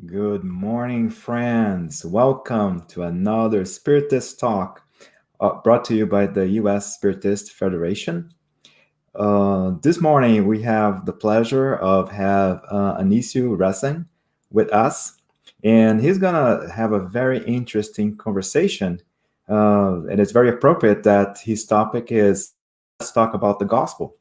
Good morning, friends. Welcome to another Spiritist talk brought to you by the U.S. Spiritist Federation. This morning, we have the pleasure of have Anisio Resem with us, and he's gonna have a very interesting conversation. And it's very appropriate that his topic is let's talk about the gospel.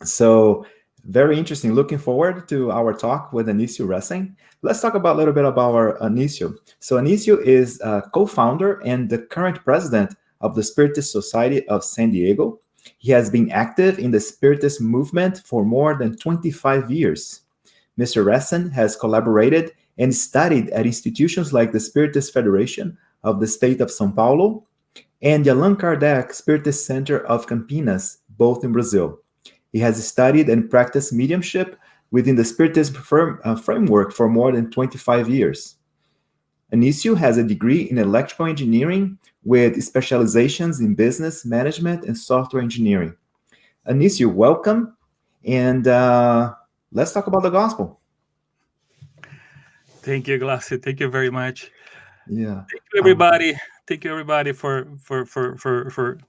So very interesting. Looking forward to our talk with Anisio Resem. Let's talk about a little bit about our Anisio. So Anisio is a co-founder and the current president of the Spiritist Society of San Diego. He has been active in the Spiritist movement for more than 25 years. Mr. Resem has collaborated and studied at institutions like the Spiritist Federation of the state of São Paulo and the Allan Kardec Spiritist Center of Campinas, both in Brazil. He has studied and practiced mediumship within the Spiritist framework for more than 25 years. Anisio has a degree in electrical engineering with specializations in business management and software engineering. Anisio, welcome, and let's talk about the gospel. Thank you, Glassy. Thank you very much. Yeah. Thank you, everybody. Thank you, everybody, for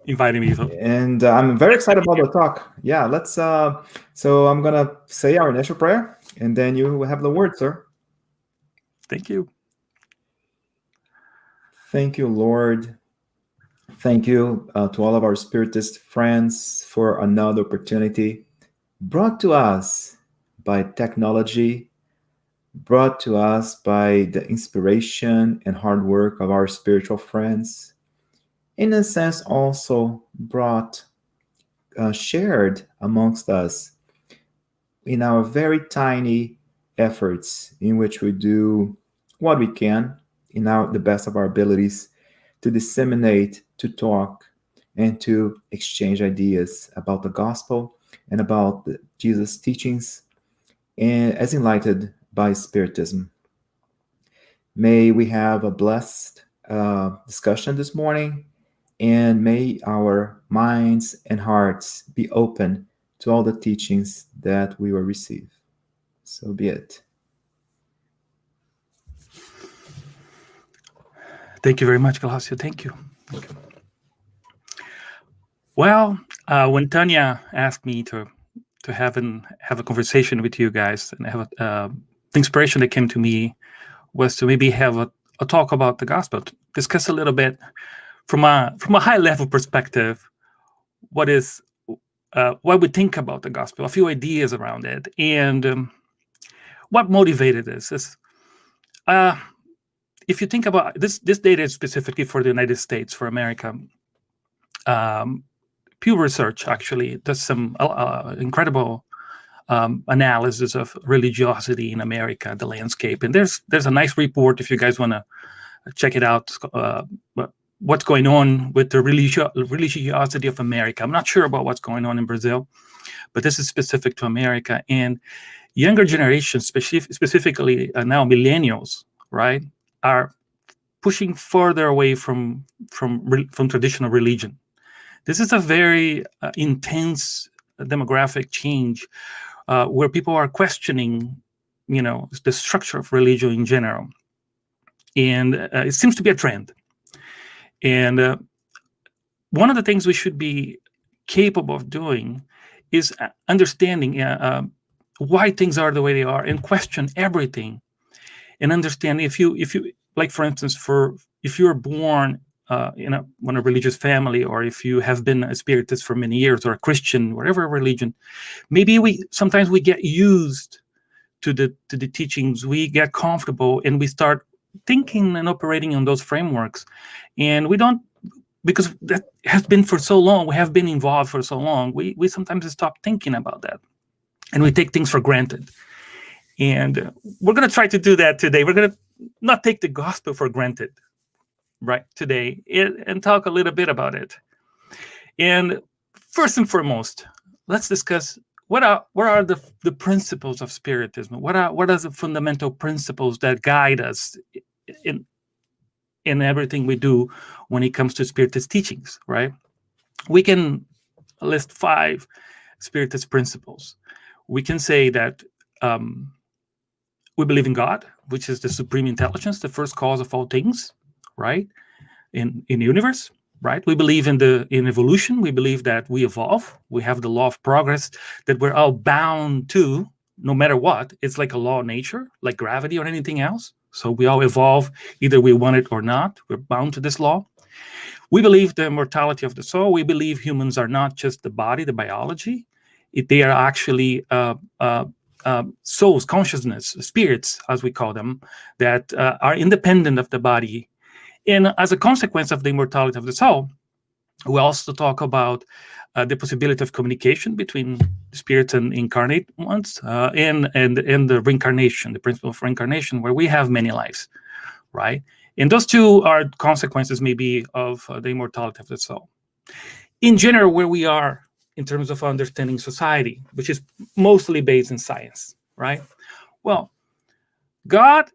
inviting me. And I'm very excited about the talk. Yeah, let's. So I'm gonna say our initial prayer, and then you have the word, sir. Thank you. Thank you, Lord. Thank you to all of our Spiritist friends for another opportunity brought to us by technology, brought to us by the inspiration and hard work of our spiritual friends. In a sense, also brought, shared amongst us in our very tiny efforts in which we do what we can in the best of our abilities to disseminate, to talk, and to exchange ideas about the gospel and about Jesus' teachings, and as enlightened by Spiritism. May we have a blessed discussion this morning, and may our minds and hearts be open to all the teachings that we will receive. So be it. Thank you very much, Glassio. Thank you. Well, when Tanya asked me to have a conversation with you guys and have the inspiration that came to me was to maybe have a talk about the gospel, to discuss a little bit from a high level perspective what we think about the gospel, a few ideas around it, and what motivated this is. If you think about this data is specifically for the United States, for America. Pew Research actually does some incredible analysis of religiosity in America, the landscape, and there's a nice report if you guys want to check it out. What's going on with the religiosity of America? I'm not sure about what's going on in Brazil, but this is specific to America and younger generations, specifically now millennials, right, are pushing further away from traditional religion. This is a very intense demographic change where people are questioning, the structure of religion in general, and it seems to be a trend. And one of the things we should be capable of doing is understanding why things are the way they are, and question everything, and understand if you like, for instance, if you're born in a religious family, or if you have been a Spiritist for many years, or a Christian, whatever religion, maybe sometimes we get used to the teachings, we get comfortable, and we start thinking and operating on those frameworks, and we don't, because that has been for so long, we have been involved for so long, we sometimes stop thinking about that, and we take things for granted. And we're going to try to do that today. We're going to not take the gospel for granted, right, today, and talk a little bit about it. And first and foremost, let's discuss what are the principles of Spiritism. What are the fundamental principles that guide us in everything we do when it comes to Spiritist teachings, right? We can list 5 Spiritist principles. We can say that we believe in God. which is the supreme intelligence, the first cause of all things, right? In the universe, right? We believe in evolution. We believe that we evolve. We have the law of progress that we're all bound to, no matter what. It's like a law of nature, like gravity or anything else. So we all evolve, either we want it or not. We're bound to this law. We believe the immortality of the soul. We believe humans are not just the body, the biology. They are actually souls, consciousness, spirits, as we call them, that are independent of the body. And as a consequence of the immortality of the soul, we also talk about the possibility of communication between spirits and incarnate ones, and the reincarnation, the principle of reincarnation, where we have many lives, right? And those two are consequences, maybe, of the immortality of the soul. In general, where we are in terms of understanding society, which is mostly based in science, right? Well, God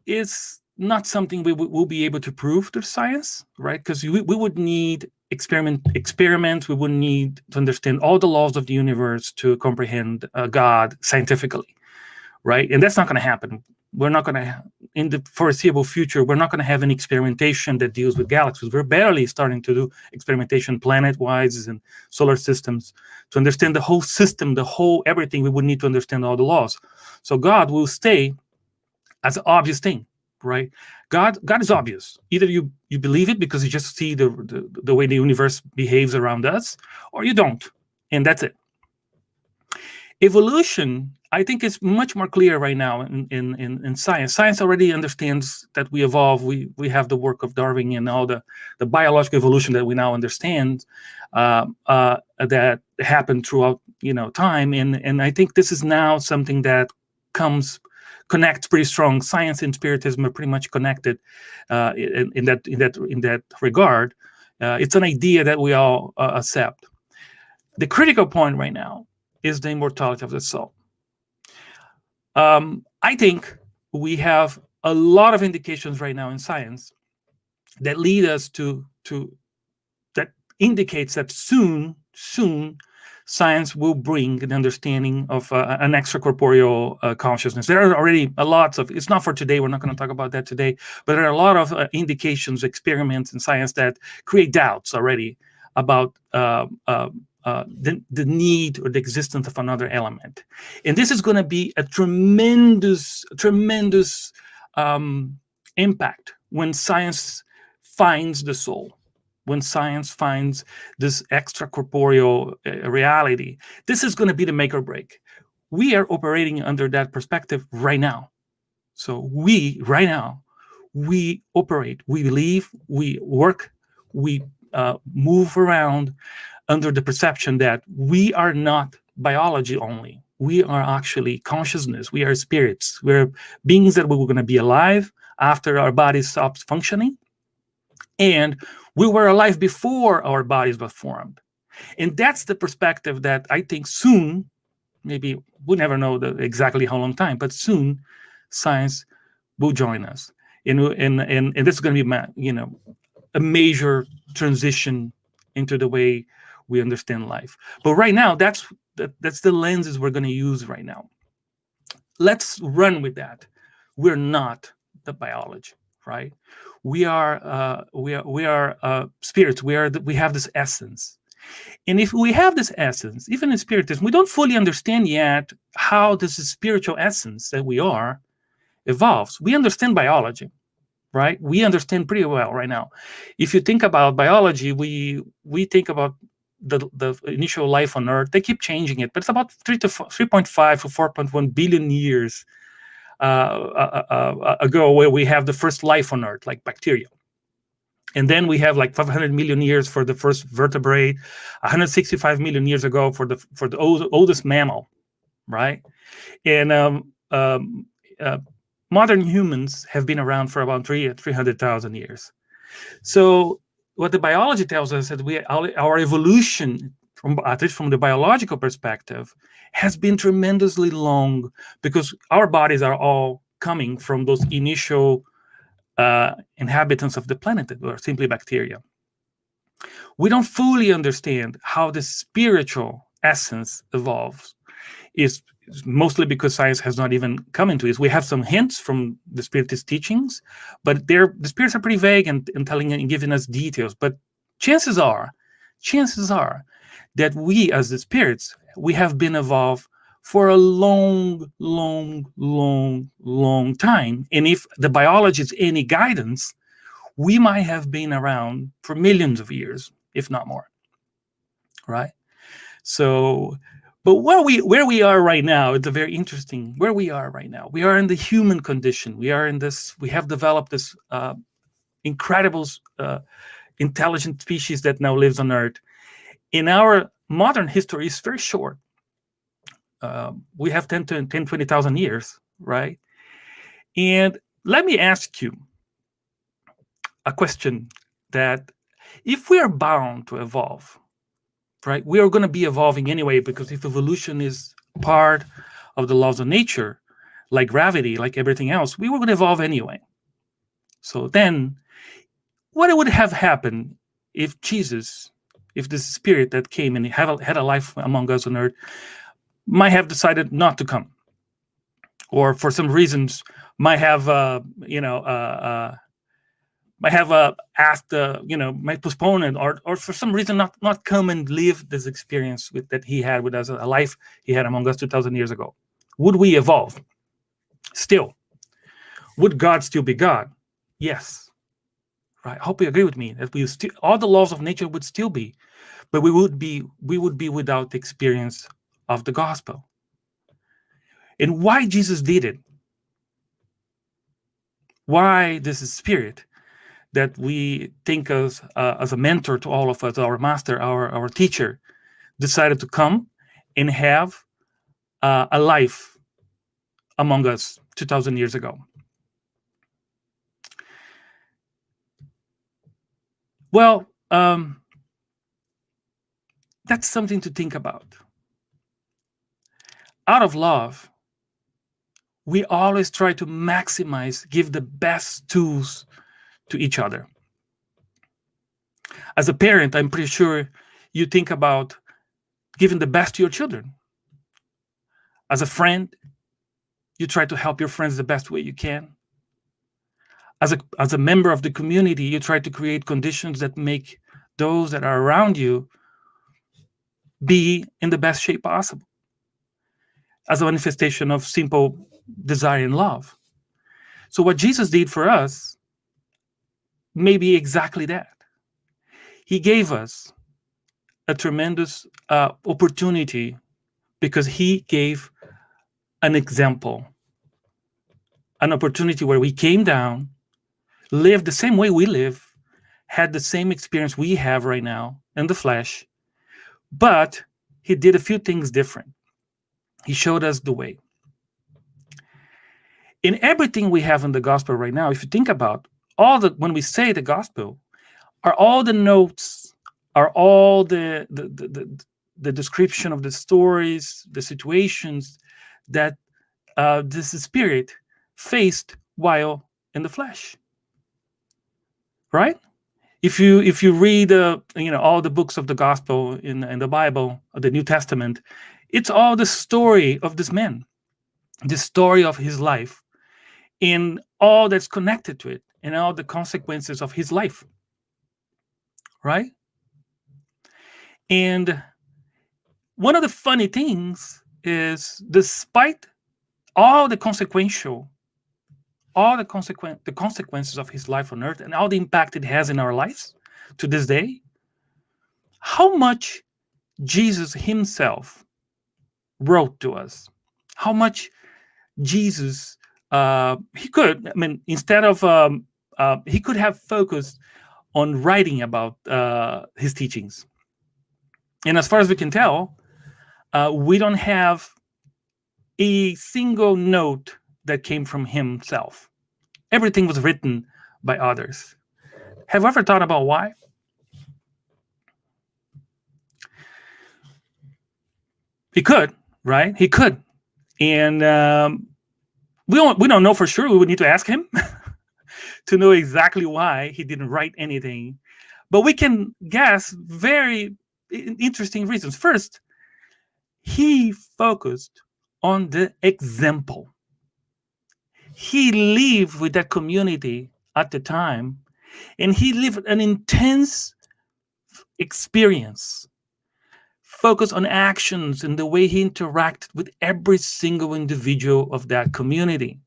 is not something we will be able to prove through science, right? Because we would need experiments. We would need to understand all the laws of the universe to comprehend God scientifically, right? And that's not going to happen. We're not going to, in the foreseeable future, we're not going to have any experimentation that deals with galaxies. We're barely starting to do experimentation planet-wise and solar systems. To understand the whole system, the whole everything, we would need to understand all the laws. So God will stay as an obvious thing, right? God is obvious. Either you believe it because you just see the way the universe behaves around us, or you don't, and that's it. Evolution, I think, is much more clear right now in science. Science already understands that we evolve. We have the work of Darwin and all the biological evolution that we now understand that happened throughout time. And I think this is now something that connects pretty strong. Science and Spiritism are pretty much connected in that regard. It's an idea that we all accept. The critical point right now is the immortality of the soul. I think we have a lot of indications right now in science that lead us to that indicates that soon science will bring an understanding of an extracorporeal consciousness. There are already a lot of, it's not for today, we're not going to talk about that today, but there are a lot of indications, experiments in science that create doubts already about the need or the existence of another element. And this is going to be a tremendous impact when science finds the soul, when science finds this extracorporeal reality. This is going to be the make or break. We are operating under that perspective right now. So right now, we operate, we believe, we work, we move around under the perception that we are not biology only. We are actually consciousness. We are spirits. We're beings that we're going to be alive after our body stops functioning. And we were alive before our bodies were formed. And that's the perspective that I think soon, maybe we'll never know exactly how long time, but soon science will join us. And this is going to be, a major transition into the way we understand life. But right now, that's the lenses we're going to use right now. Let's run with that. We're not the biology, right? We are spirits. We have this essence. And if we have this essence, even in Spiritism, we don't fully understand yet how this spiritual essence that we are evolves. We understand biology, right? We understand pretty well right now. If you think about biology, we think about the initial life on Earth. They keep changing it, but it's about 3.5 to 4.1 billion years ago where we have the first life on Earth, like bacteria. And then we have like 500 million years for the first vertebrate, 165 million years ago for the oldest mammal, right? And modern humans have been around for about 300,000 years. So what the biology tells us is that our evolution, at least from the biological perspective, has been tremendously long because our bodies are all coming from those initial inhabitants of the planet that were simply bacteria. We don't fully understand how the spiritual essence evolves. mostly because science has not even come into it. We have some hints from the Spiritist teachings, but the spirits are pretty vague and telling and giving us details. But chances are that we, as the spirits, we have been evolved for a long time. And if the biology is any guidance, we might have been around for millions of years, if not more. Right? So, but where we are right now, it's a very interesting where we are right now. We are in the human condition. We have developed this incredible intelligent species that now lives on Earth. In our modern history, is very short. We have 20,000 years, right? And let me ask you a question that if we are bound to evolve, right, we are going to be evolving anyway, because if evolution is part of the laws of nature, like gravity, like everything else, we were going to evolve anyway. So then, what would have happened if Jesus, if this spirit that came and had a life among us on Earth, might have decided not to come, or for some reasons might have asked, might postpone it, or for some reason not come and live this experience that he had with us, a life he had among us 2,000 years ago? Would we evolve still? Would God still be God? Yes. Right. I hope you agree with me that we still, all the laws of nature would still be, but we would be without the experience of the gospel. And why Jesus did it? Why this spirit that we think of as a mentor to all of us, our master, our teacher, decided to come and have a life among us 2,000 years ago? Well, that's something to think about. Out of love, we always try to maximize, give the best tools to each other. As a parent, I'm pretty sure you think about giving the best to your children. As a friend, you try to help your friends the best way you can. As a member of the community, you try to create conditions that make those that are around you be in the best shape possible, as a manifestation of simple desire and love. So what Jesus did for us may be exactly that. He gave us a tremendous opportunity because he gave an example, an opportunity where we came down, lived the same way we live, had the same experience we have right now in the flesh, but he did a few things different. He showed us the way. In everything we have in the gospel right now, if you think about when we say the gospel, are all the notes, are all the description of the stories, the situations that this spirit faced while in the flesh, right? If you read all the books of the gospel in the Bible, the New Testament, it's all the story of this man, the story of his life, in all that's connected to it, and all the consequences of his life, right? And one of the funny things is, despite all the consequences of his life on earth and all the impact it has in our lives to this day, how much Jesus himself wrote to us, how much Jesus he could, instead of he could have focused on writing about his teachings. And as far as we can tell, we don't have a single note that came from himself. Everything was written by others. Have you ever thought about why? He could, right? He could. And we don't know for sure. We would need to ask him to know exactly why he didn't write anything. But we can guess very interesting reasons. First, he focused on the example. He lived with that community at the time, and he lived an intense experience, focused on actions and the way he interacted with every single individual of that community.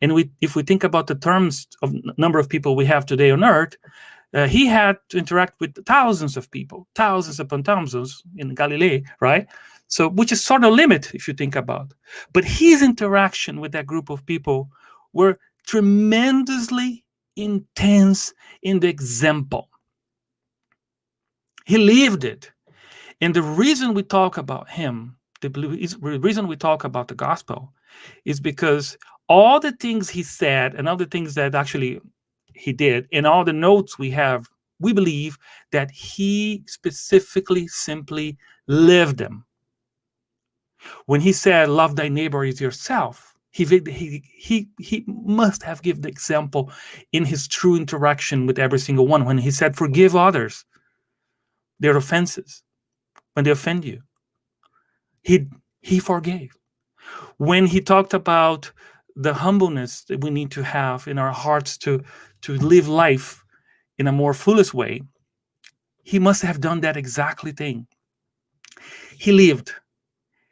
And if we think about the terms of number of people we have today on Earth, he had to interact with thousands of people, thousands upon thousands in Galilee, right? So, which is sort of limit if you think about. But his interaction with that group of people were tremendously intense in the example. He lived it. And the reason we talk about him, the reason we talk about the gospel, is because all the things he said and all the things that actually he did, and all the notes we have, we believe that he specifically simply lived them. When he said, "Love thy neighbor as yourself," he must have given the example in his true interaction with every single one. When he said, "Forgive others their offenses when they offend you," he forgave. When he talked about the humbleness that we need to have in our hearts to live life in a more foolish way, he must have done that exactly thing. He lived.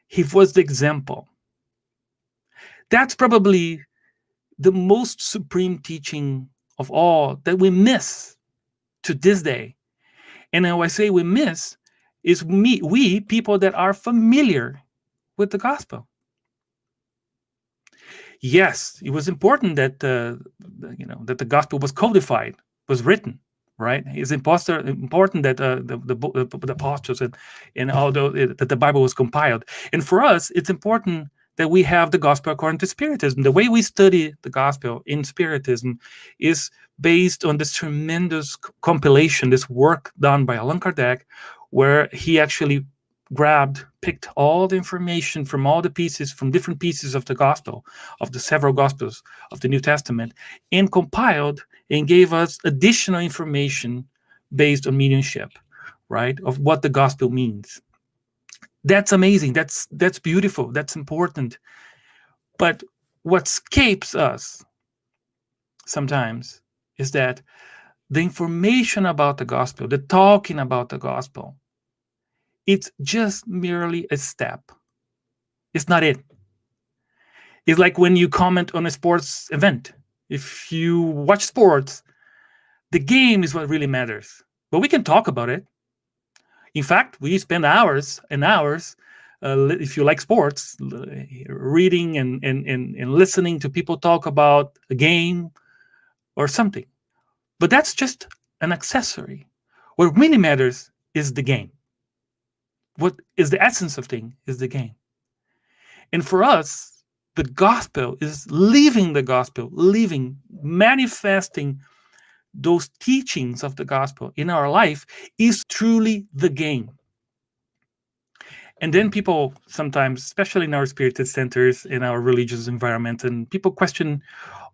He was the example. That's probably the most supreme teaching of all that we miss to this day. And when I say we miss, is we people that are familiar with the gospel. Yes, it was important that that the gospel was codified, was written, right? It's important that the apostles and although that the Bible was compiled. And for us, it's important that we have the gospel according to Spiritism. The way we study the gospel in Spiritism is based on this tremendous compilation, this work done by Allan Kardec, where he actually picked all the information from all the pieces, from different pieces of the gospel, of the several gospels of the New Testament, and compiled and gave us additional information based on mediumship, right? Of what the gospel means. That's amazing. That's beautiful. That's important. But what escapes us sometimes is that the information about the gospel, the talking about the gospel, it's just merely a step. It's not it. It's like when you comment on a sports event. If you watch sports, the game is what really matters. But we can talk about it. In fact, we spend hours and hours, if you like sports, reading and listening to people talk about a game or something. But that's just an accessory. What really matters is the game. What is the essence of thing is the game. And for us, the gospel is living the gospel, manifesting those teachings of the gospel in our life is truly the game. And then people sometimes, especially in our Spiritist centers, in our religious environment, and people question,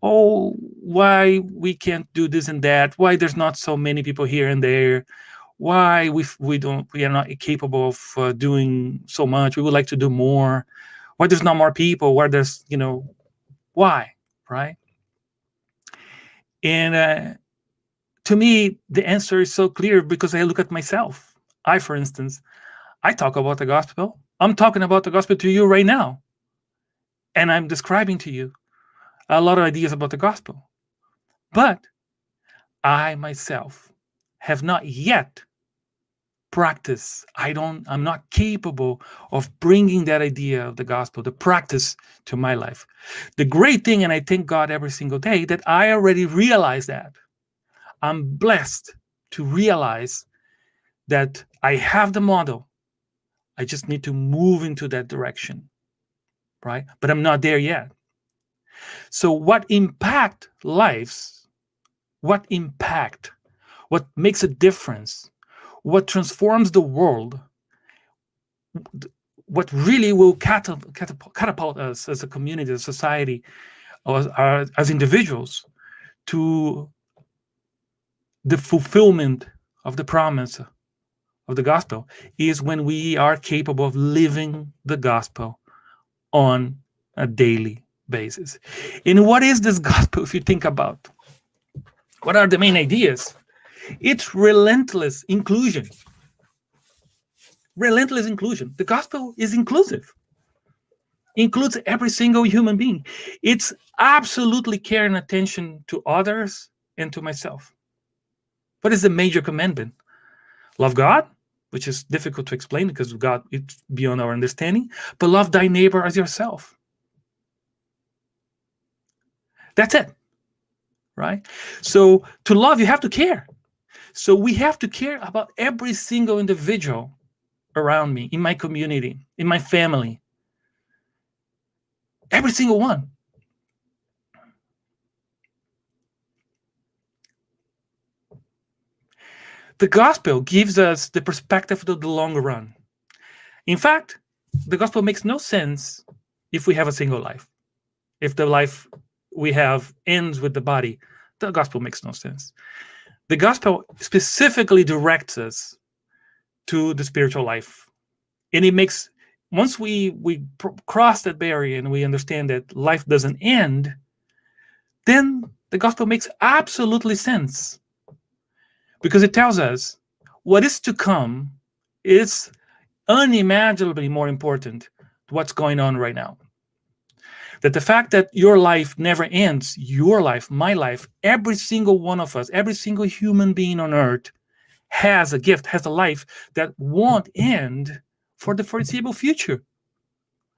oh, why we can't do this and that, why there's not so many people here and there, why we are not capable of doing so much, we would like to do more, why there's not more people, why there's, why, right? And to me, the answer is so clear because I look at myself. For instance, I talk about the gospel. I'm talking about the gospel to you right now. And I'm describing to you a lot of ideas about the gospel. But I myself have not yet practiced. I'm not capable of bringing that idea of the gospel, the practice, to my life. The great thing, and I thank God every single day, that I already realize that. I'm blessed to realize that I have the model. I just need to move into that direction, right? But I'm not there yet. So what impact lives, what makes a difference, what transforms the world, what really will catapult us as a community, as a society, or as individuals to the fulfillment of the promise of the gospel is when we are capable of living the gospel on a daily basis. And what is this gospel? If you think about what are the main ideas, it's relentless inclusion. Relentless inclusion. The gospel is inclusive, includes every single human being. It's absolutely care and attention to others and to myself. What is the major commandment? Love God, which is difficult to explain because God is beyond our understanding, but love thy neighbor as yourself. That's it, right? So to love, you have to care. So we have to care about every single individual around me, in my community, in my family, every single one. The gospel gives us the perspective of the long run. In fact, the gospel makes no sense if we have a single life. If the life we have ends with the body, the gospel makes no sense. The gospel specifically directs us to the spiritual life. And it makes, once we cross that barrier and we understand that life doesn't end, then the gospel makes absolutely sense. Because it tells us what is to come is unimaginably more important to what's going on right now. That the fact that your life never ends, your life, my life, every single one of us, every single human being on earth has a gift, has a life that won't end for the foreseeable future.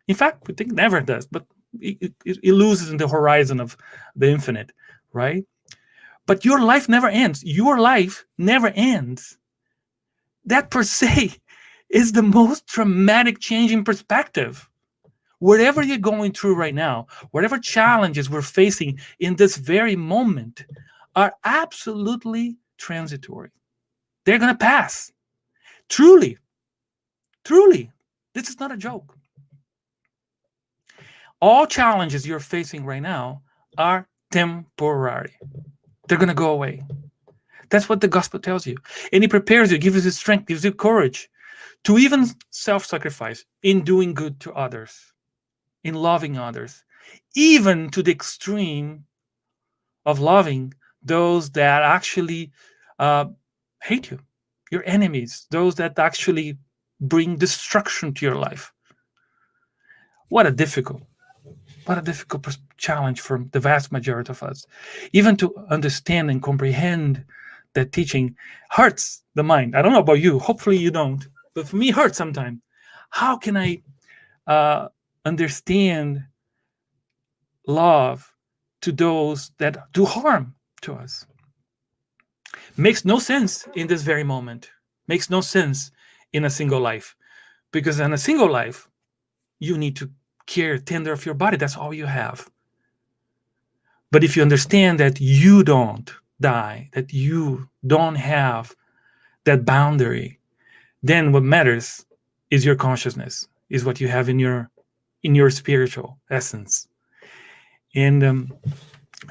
In fact, we think never does, but it loses in the horizon of the infinite, right? But your life never ends. Your life never ends. That per se is the most dramatic change in perspective. Whatever you're going through right now, whatever challenges we're facing in this very moment are absolutely transitory. They're going to pass. Truly, truly, this is not a joke. All challenges you're facing right now are temporary. They're going to go away. That's what the gospel tells you. And it prepares you, gives you strength, gives you courage to even self-sacrifice in doing good to others, in loving others, even to the extreme of loving those that actually hate you, your enemies, those that actually bring destruction to your life. What a difficult challenge for the vast majority of us. Even to understand and comprehend that teaching hurts the mind. I don't know about you. Hopefully you don't. But for me, it hurts sometimes. How can I understand love to those that do harm to us? Makes no sense in this very moment. Makes no sense in a single life. Because in a single life, you need to care tender of your body. That's all you have. But if you understand that you don't die, that you don't have that boundary, then what matters is your consciousness, is what you have in your spiritual essence. And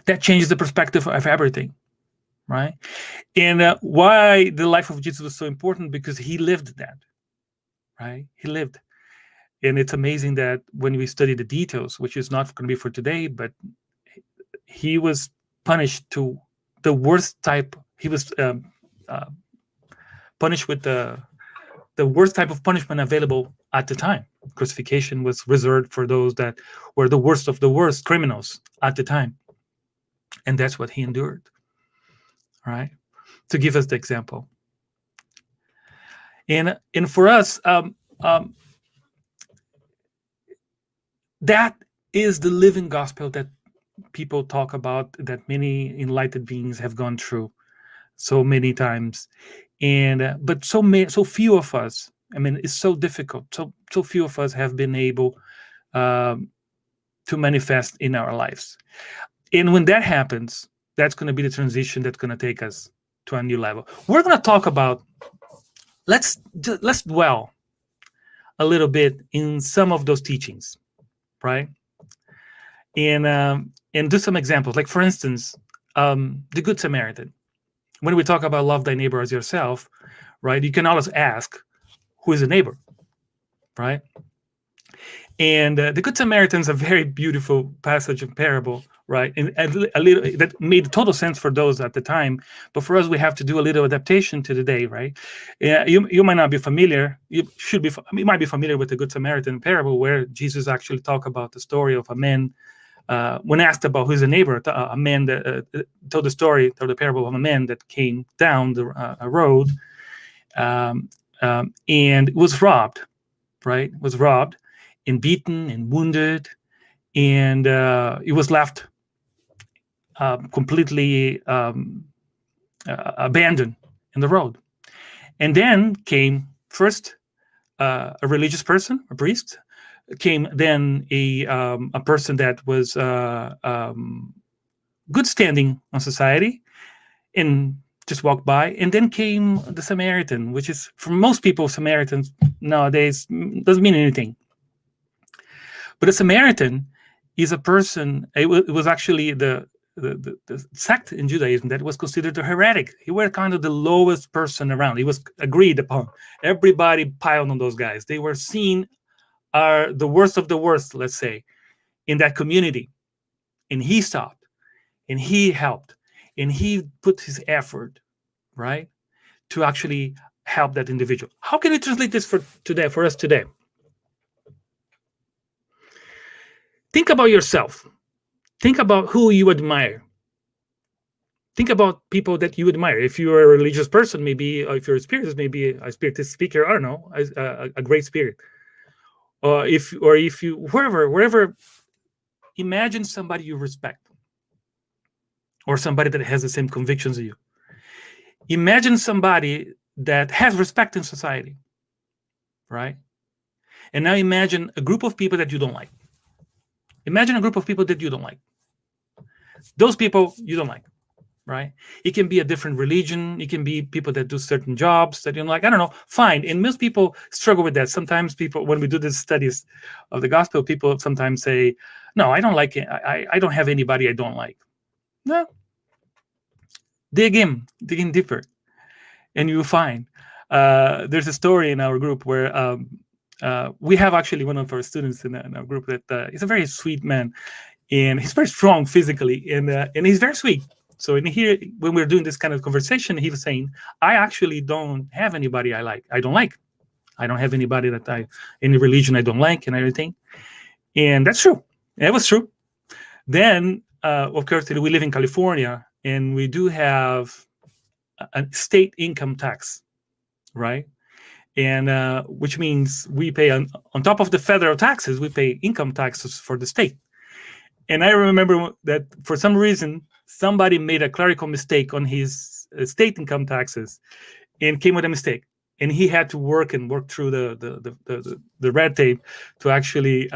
that changes the perspective of everything, right? And why the life of Jesus was so important, because he lived that, right? He lived. And it's amazing that when we study the details, which is not going to be for today, but he was punished to the worst type. He was punished with the worst type of punishment available at the time. Crucifixion was reserved for those that were the worst of the worst criminals at the time. And that's what he endured, right? To give us the example. And for us, that is the living gospel that people talk about, that many enlightened beings have gone through so many times. And but so few of us, I mean, it's so difficult. So few of us have been able to manifest in our lives. And when that happens, that's going to be the transition that's going to take us to a new level. We're going to talk about, let's dwell a little bit in some of those teachings, right? And do some examples. Like, for instance, the Good Samaritan. When we talk about love thy neighbor as yourself, right? You can always ask, who is a neighbor, right? And the Good Samaritan is a very beautiful passage and parable, right? And a little that made total sense for those at the time, but for us, we have to do a little adaptation to today, right? You might not be familiar. You might be familiar with the Good Samaritan parable, where Jesus actually talked about the story of a man. When asked about who's a neighbor, a man that told the parable of a man that came down a road and was robbed, right? Was robbed and beaten and wounded, and he was left completely abandoned in the road. And then came first a religious person, a priest. Came then a person that was good standing on society, and just walked by. And then came the Samaritan, which is, for most people, Samaritans nowadays doesn't mean anything. But a Samaritan is a person. It was actually the sect in Judaism that was considered a heretic. He was kind of the lowest person around. He was agreed upon. Everybody piled on those guys. They were seen are the worst of the worst, let's say, in that community. And he stopped, and he helped, and he put his effort, right, to actually help that individual. How can we translate this for us today? Think about yourself. Think about who you admire. Think about people that you admire. If you're a religious person, maybe, if you're a spiritist, maybe a spiritist speaker, I don't know, a great spirit. If you, wherever, imagine somebody you respect, or somebody that has the same convictions as you. Imagine somebody that has respect in society, right? And now imagine a group of people that you don't like. Imagine a group of people that you don't like. Those people you don't like, right? It can be a different religion. It can be people that do certain jobs that you don't like. I don't know. Fine. And most people struggle with that. Sometimes people, when we do these studies of the gospel, people sometimes say, no, I don't like it. I don't have anybody I don't like. No. Dig in deeper, and you'll find there's a story in our group where we have actually one of our students in our group that is a very sweet man, and he's very strong physically, and he's very sweet. So in here, when we're doing this kind of conversation, he was saying, I actually don't have anybody I don't like. I don't have anybody that any religion I don't like and everything. And that's true. It was true. Then, of course, we live in California, and we do have a state income tax, right? And which means we pay on top of the federal taxes, we pay income taxes for the state. And I remember that for some reason, somebody made a clerical mistake on his state income taxes and came with a mistake. And he had to work through the red tape to actually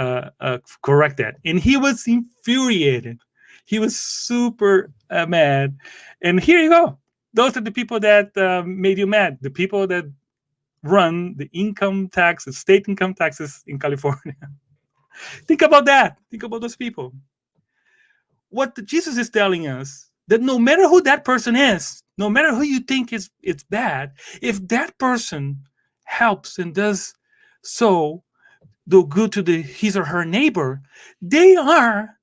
correct that. And he was infuriated. He was super mad. And here you go. Those are the people that made you mad. The people that run the income taxes, state income taxes in California. Think about that. Think about those people. What Jesus is telling us, that no matter who that person is, no matter who you think it's bad, if that person helps and does so, do good to his or her neighbor, they are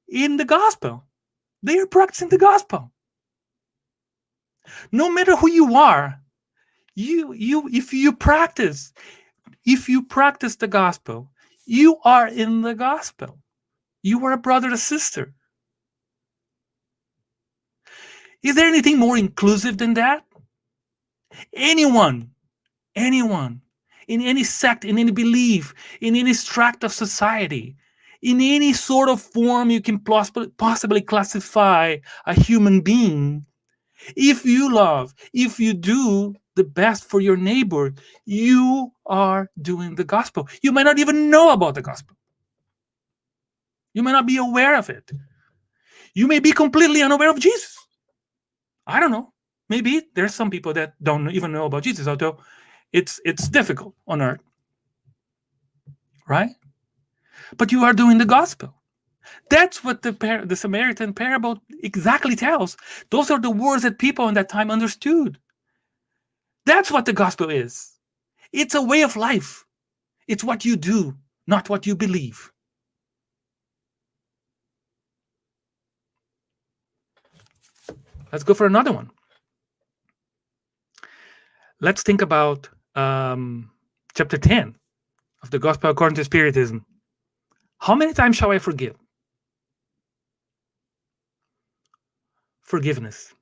in the gospel. They are practicing the gospel. No matter who you are, if you practice the gospel, you are in the gospel. You are a brother or sister. Is there anything more inclusive than that? Anyone, in any sect, in any belief, in any tract of society, in any sort of form you can possibly classify a human being, if you love, if you do the best for your neighbor, you are doing the gospel. You might not even know about the gospel. You might not be aware of it. You may be completely unaware of Jesus. I don't know. Maybe there's some people that don't even know about Jesus, although it's difficult on earth, right? But you are doing the gospel. That's what the Samaritan parable exactly tells. Those are the words that people in that time understood. That's what the gospel is. It's a way of life. It's what you do, not what you believe. Let's go for another one. Let's think about chapter 10 of the Gospel according to Spiritism. How many times shall I forgive? Forgiveness.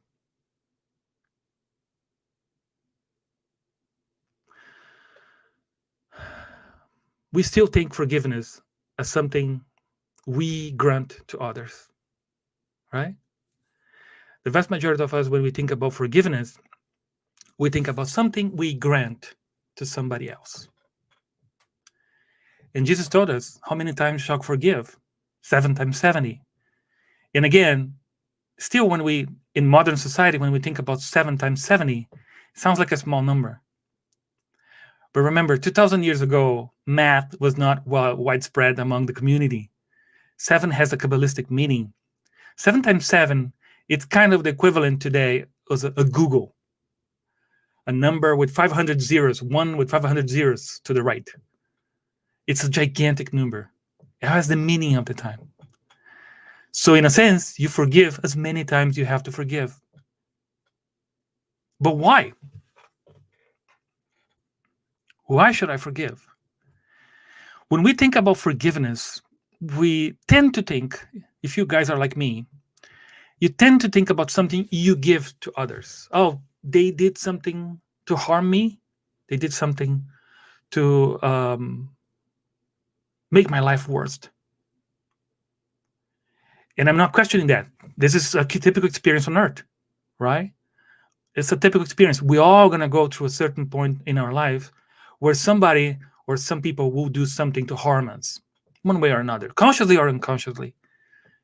We still think forgiveness as something we grant to others, right? The vast majority of us, when we think about forgiveness, we think about something we grant to somebody else. And Jesus told us, how many times shall I forgive? 7 times 70. And again, still when we, in modern society, when we think about 7 times 70, it sounds like a small number. But remember, 2,000 years ago, math was not widespread among the community. 7 has a Kabbalistic meaning. 7 times 7, it's kind of the equivalent today as a Google. A number with 500 zeros, 1 with 500 zeros to the right. It's a gigantic number. It has the meaning of the time. So in a sense, you forgive as many times you have to forgive. But why? Why should I forgive? When we think about forgiveness, we tend to think, if you guys are like me, you tend to think about something you give to others. Oh, they did something to harm me. They did something to make my life worse. And I'm not questioning that. This is a typical experience on earth, right? It's a typical experience. We're all going to go through a certain point in our life where somebody or some people will do something to harm us, one way or another, consciously or unconsciously.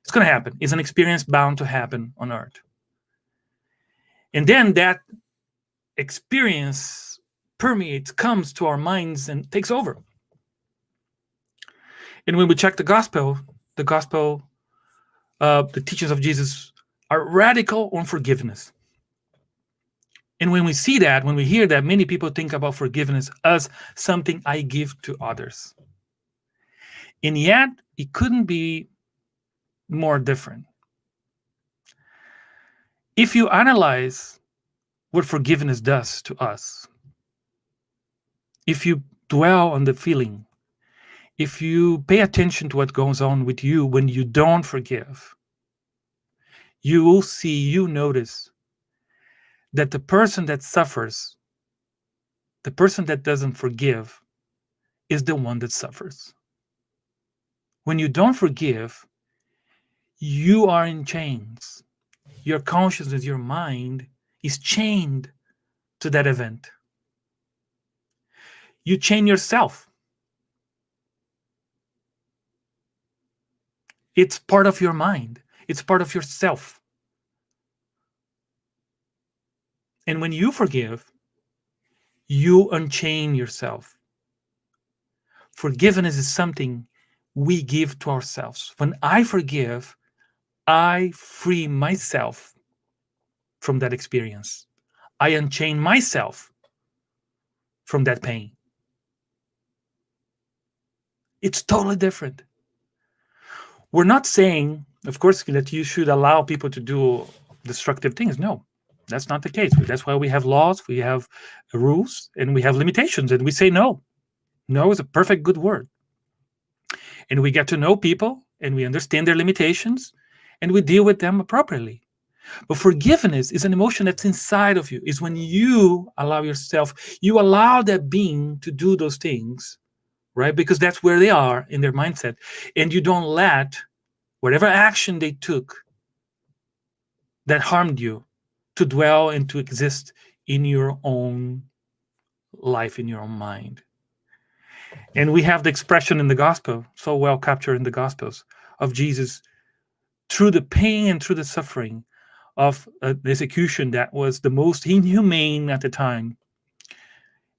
It's going to happen. It's an experience bound to happen on earth. And then that experience permeates, comes to our minds and takes over. And when we check the gospel, the teachings of Jesus are radical on forgiveness. And when we see that, when we hear that, many people think about forgiveness as something I give to others. And yet, it couldn't be more different. If you analyze what forgiveness does to us, if you dwell on the feeling, if you pay attention to what goes on with you when you don't forgive, you will see, you notice that the person that suffers, the person that doesn't forgive, is the one that suffers. When you don't forgive, you are in chains. Your consciousness, your mind is chained to that event. You chain yourself. It's part of your mind. It's part of yourself. And when you forgive, you unchain yourself. Forgiveness is something we give to ourselves. When I forgive, I free myself from that experience. I unchain myself from that pain. It's totally different. We're not saying, of course, that you should allow people to do destructive things. No, that's not the case. That's why we have laws, we have rules, and we have limitations, and we say no. No is a perfect good word. And we get to know people, and we understand their limitations, and we deal with them appropriately. But forgiveness is an emotion that's inside of you. Is when you allow yourself, you allow that being to do those things, right? Because that's where they are in their mindset. And you don't let whatever action they took that harmed you to dwell and to exist in your own life, in your own mind. And we have the expression in the gospel, so well captured in the gospels, of Jesus through the pain and through the suffering of the execution that was the most inhumane at the time,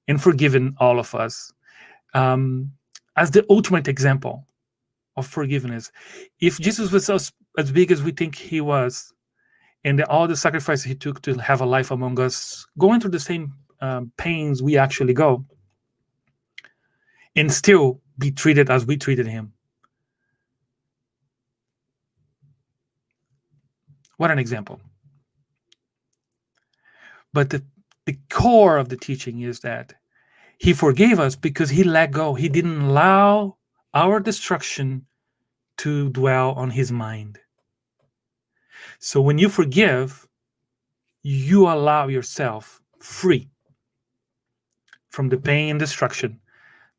and forgiven all of us, as the ultimate example of forgiveness. If Jesus was as big as we think he was, and all the sacrifices he took to have a life among us, going through the same pains we actually go, and still be treated as we treated him. What an example. But the core of the teaching is that he forgave us because he let go. He didn't allow our destruction to dwell on his mind. So when you forgive, you allow yourself free from the pain and destruction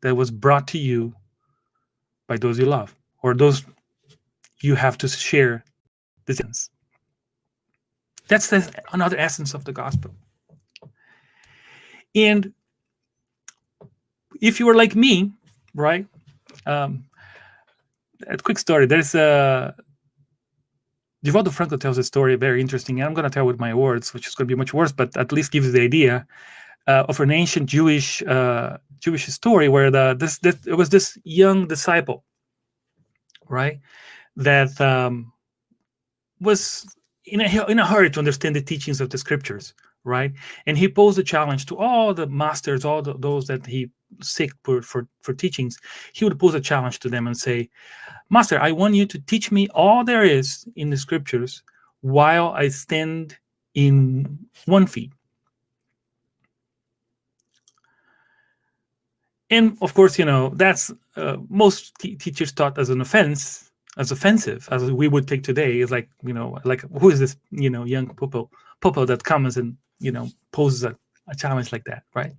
that was brought to you by those you love, or those you have to share the sins. That's another essence of the gospel. And if you were like me, right? A quick story. There's Divaldo Franco tells a story, very interesting. I'm going to tell with my words, which is going to be much worse, but at least gives the idea of an ancient Jewish story where it was this young disciple, right, that was in a hurry to understand the teachings of the scriptures, right? And he posed a challenge to all the masters, those that he seek for teachings. He would pose a challenge to them and say, Master, I want you to teach me all there is in the scriptures while I stand in 1 feet. And of course, that's most teachers taught as an offense, as offensive, as we would take today. Is like, like, who is this, young popo that comes and, poses a challenge like that, right?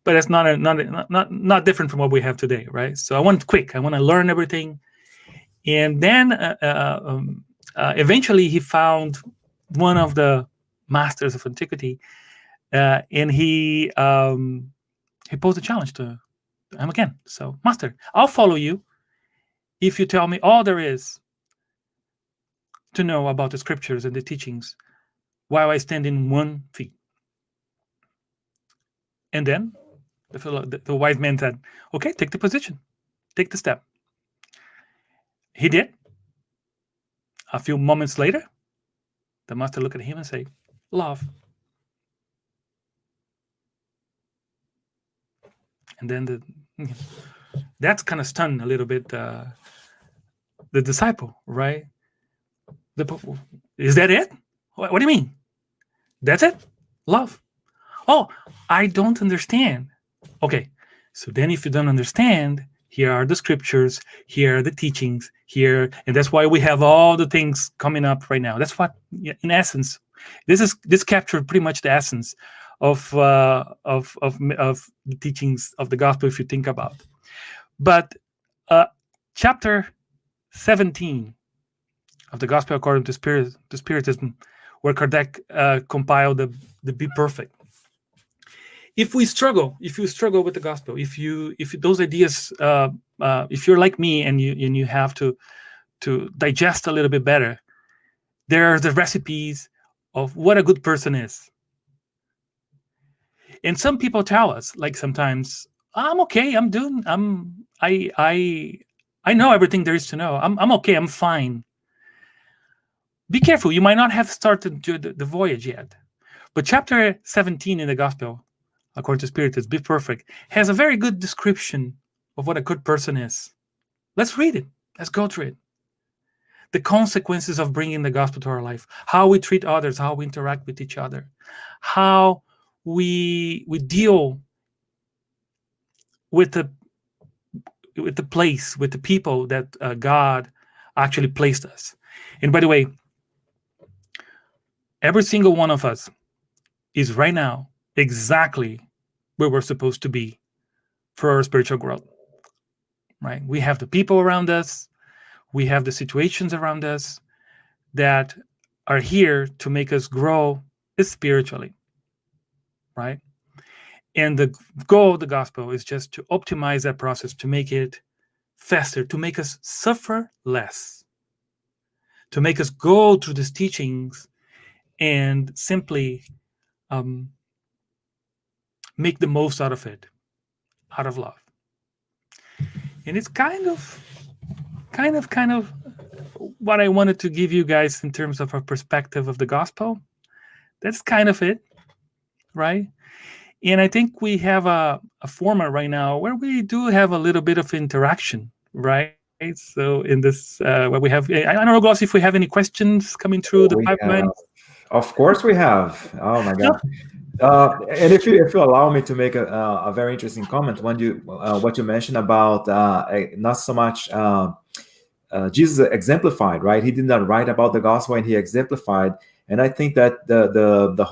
But it's not different from what we have today, right? So I want to learn everything. And then eventually he found one of the masters of antiquity, and he posed a challenge to him again. So, Master, I'll follow you if you tell me all there is to know about the scriptures and the teachings while I stand in 1 feet. And then the wise man said, okay, take the position, take the step. He did. A few moments later, the master looked at him and said, love. And then that's kind of stunned a little bit the disciple, right? Is that it? What do you mean? That's it? Love. Oh, I don't understand. Okay, so then if you don't understand, here are the scriptures, here are the teachings, and that's why we have all the things coming up right now. That's what, in essence, this captured pretty much the essence of the teachings of the gospel, if you think about. But chapter 17 of the gospel according to Spiritism, where Kardec compiled the Be Perfect. If you struggle with the gospel, if those ideas, if you're like me and you have to digest a little bit better, there are the recipes of what a good person is. And some people tell us, like, sometimes, I'm okay, I know everything there is to know. I'm okay, I'm fine. Be careful, you might not have started the voyage yet. But chapter 17 in the gospel, according to Spiritism, Be Perfect, has a very good description of what a good person is. Let's read it. Let's go through it. The consequences of bringing the gospel to our life, how we treat others, how we interact with each other, how we deal with the place, with the people that God actually placed us. And by the way, every single one of us is right now exactly where we're supposed to be for our spiritual growth, right? We have the people around us, we have the situations around us that are here to make us grow spiritually, right? And the goal of the gospel is just to optimize that process, to make it faster, to make us suffer less, to make us go through these teachings and simply make the most out of it, out of love. And it's kind of what I wanted to give you guys in terms of a perspective of the gospel. That's kind of it, right? And I think we have a format right now where we do have a little bit of interaction, right? So in this, where we have, I don't know, Gloss, if we have any questions coming through the We pipeline. have, of course, we have. Oh my No, God! And if you allow me to make a very interesting comment, when you what you mentioned about not so much Jesus exemplified, right? He did not write about the gospel, and he exemplified. And I think that the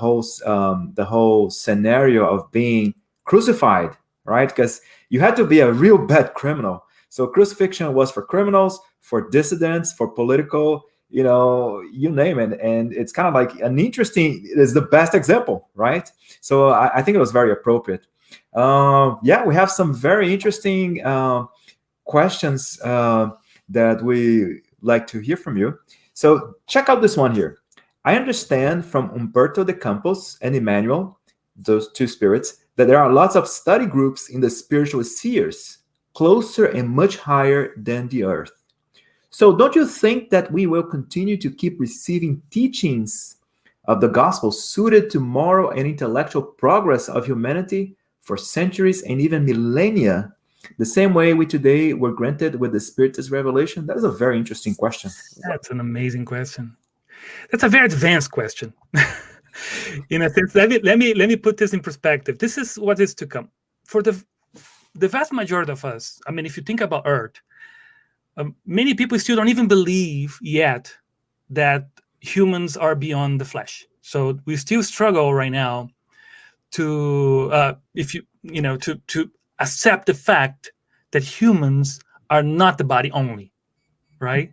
whole scenario of being crucified, right? Because you had to be a real bad criminal. So crucifixion was for criminals, for dissidents, for political, you name it. And it's kind of like an interesting. It's the best example, right? So I think it was very appropriate. Yeah, we have some very interesting questions that we like to hear from you. So check out this one here. I understand from Umberto de Campos and Emmanuel, those two spirits, that there are lots of study groups in the spiritual spheres, closer and much higher than the earth. So don't you think that we will continue to keep receiving teachings of the gospel suited to moral and intellectual progress of humanity for centuries and even millennia, the same way we today were granted with the Spiritist revelation? That is a very interesting question. that's an amazing question. That's a very advanced question. In a sense, let me put this in perspective. This is what is to come. For the vast majority of us, I mean, if you think about Earth, many people still don't even believe yet that humans are beyond the flesh. So we still struggle right now to, to accept the fact that humans are not the body only, right?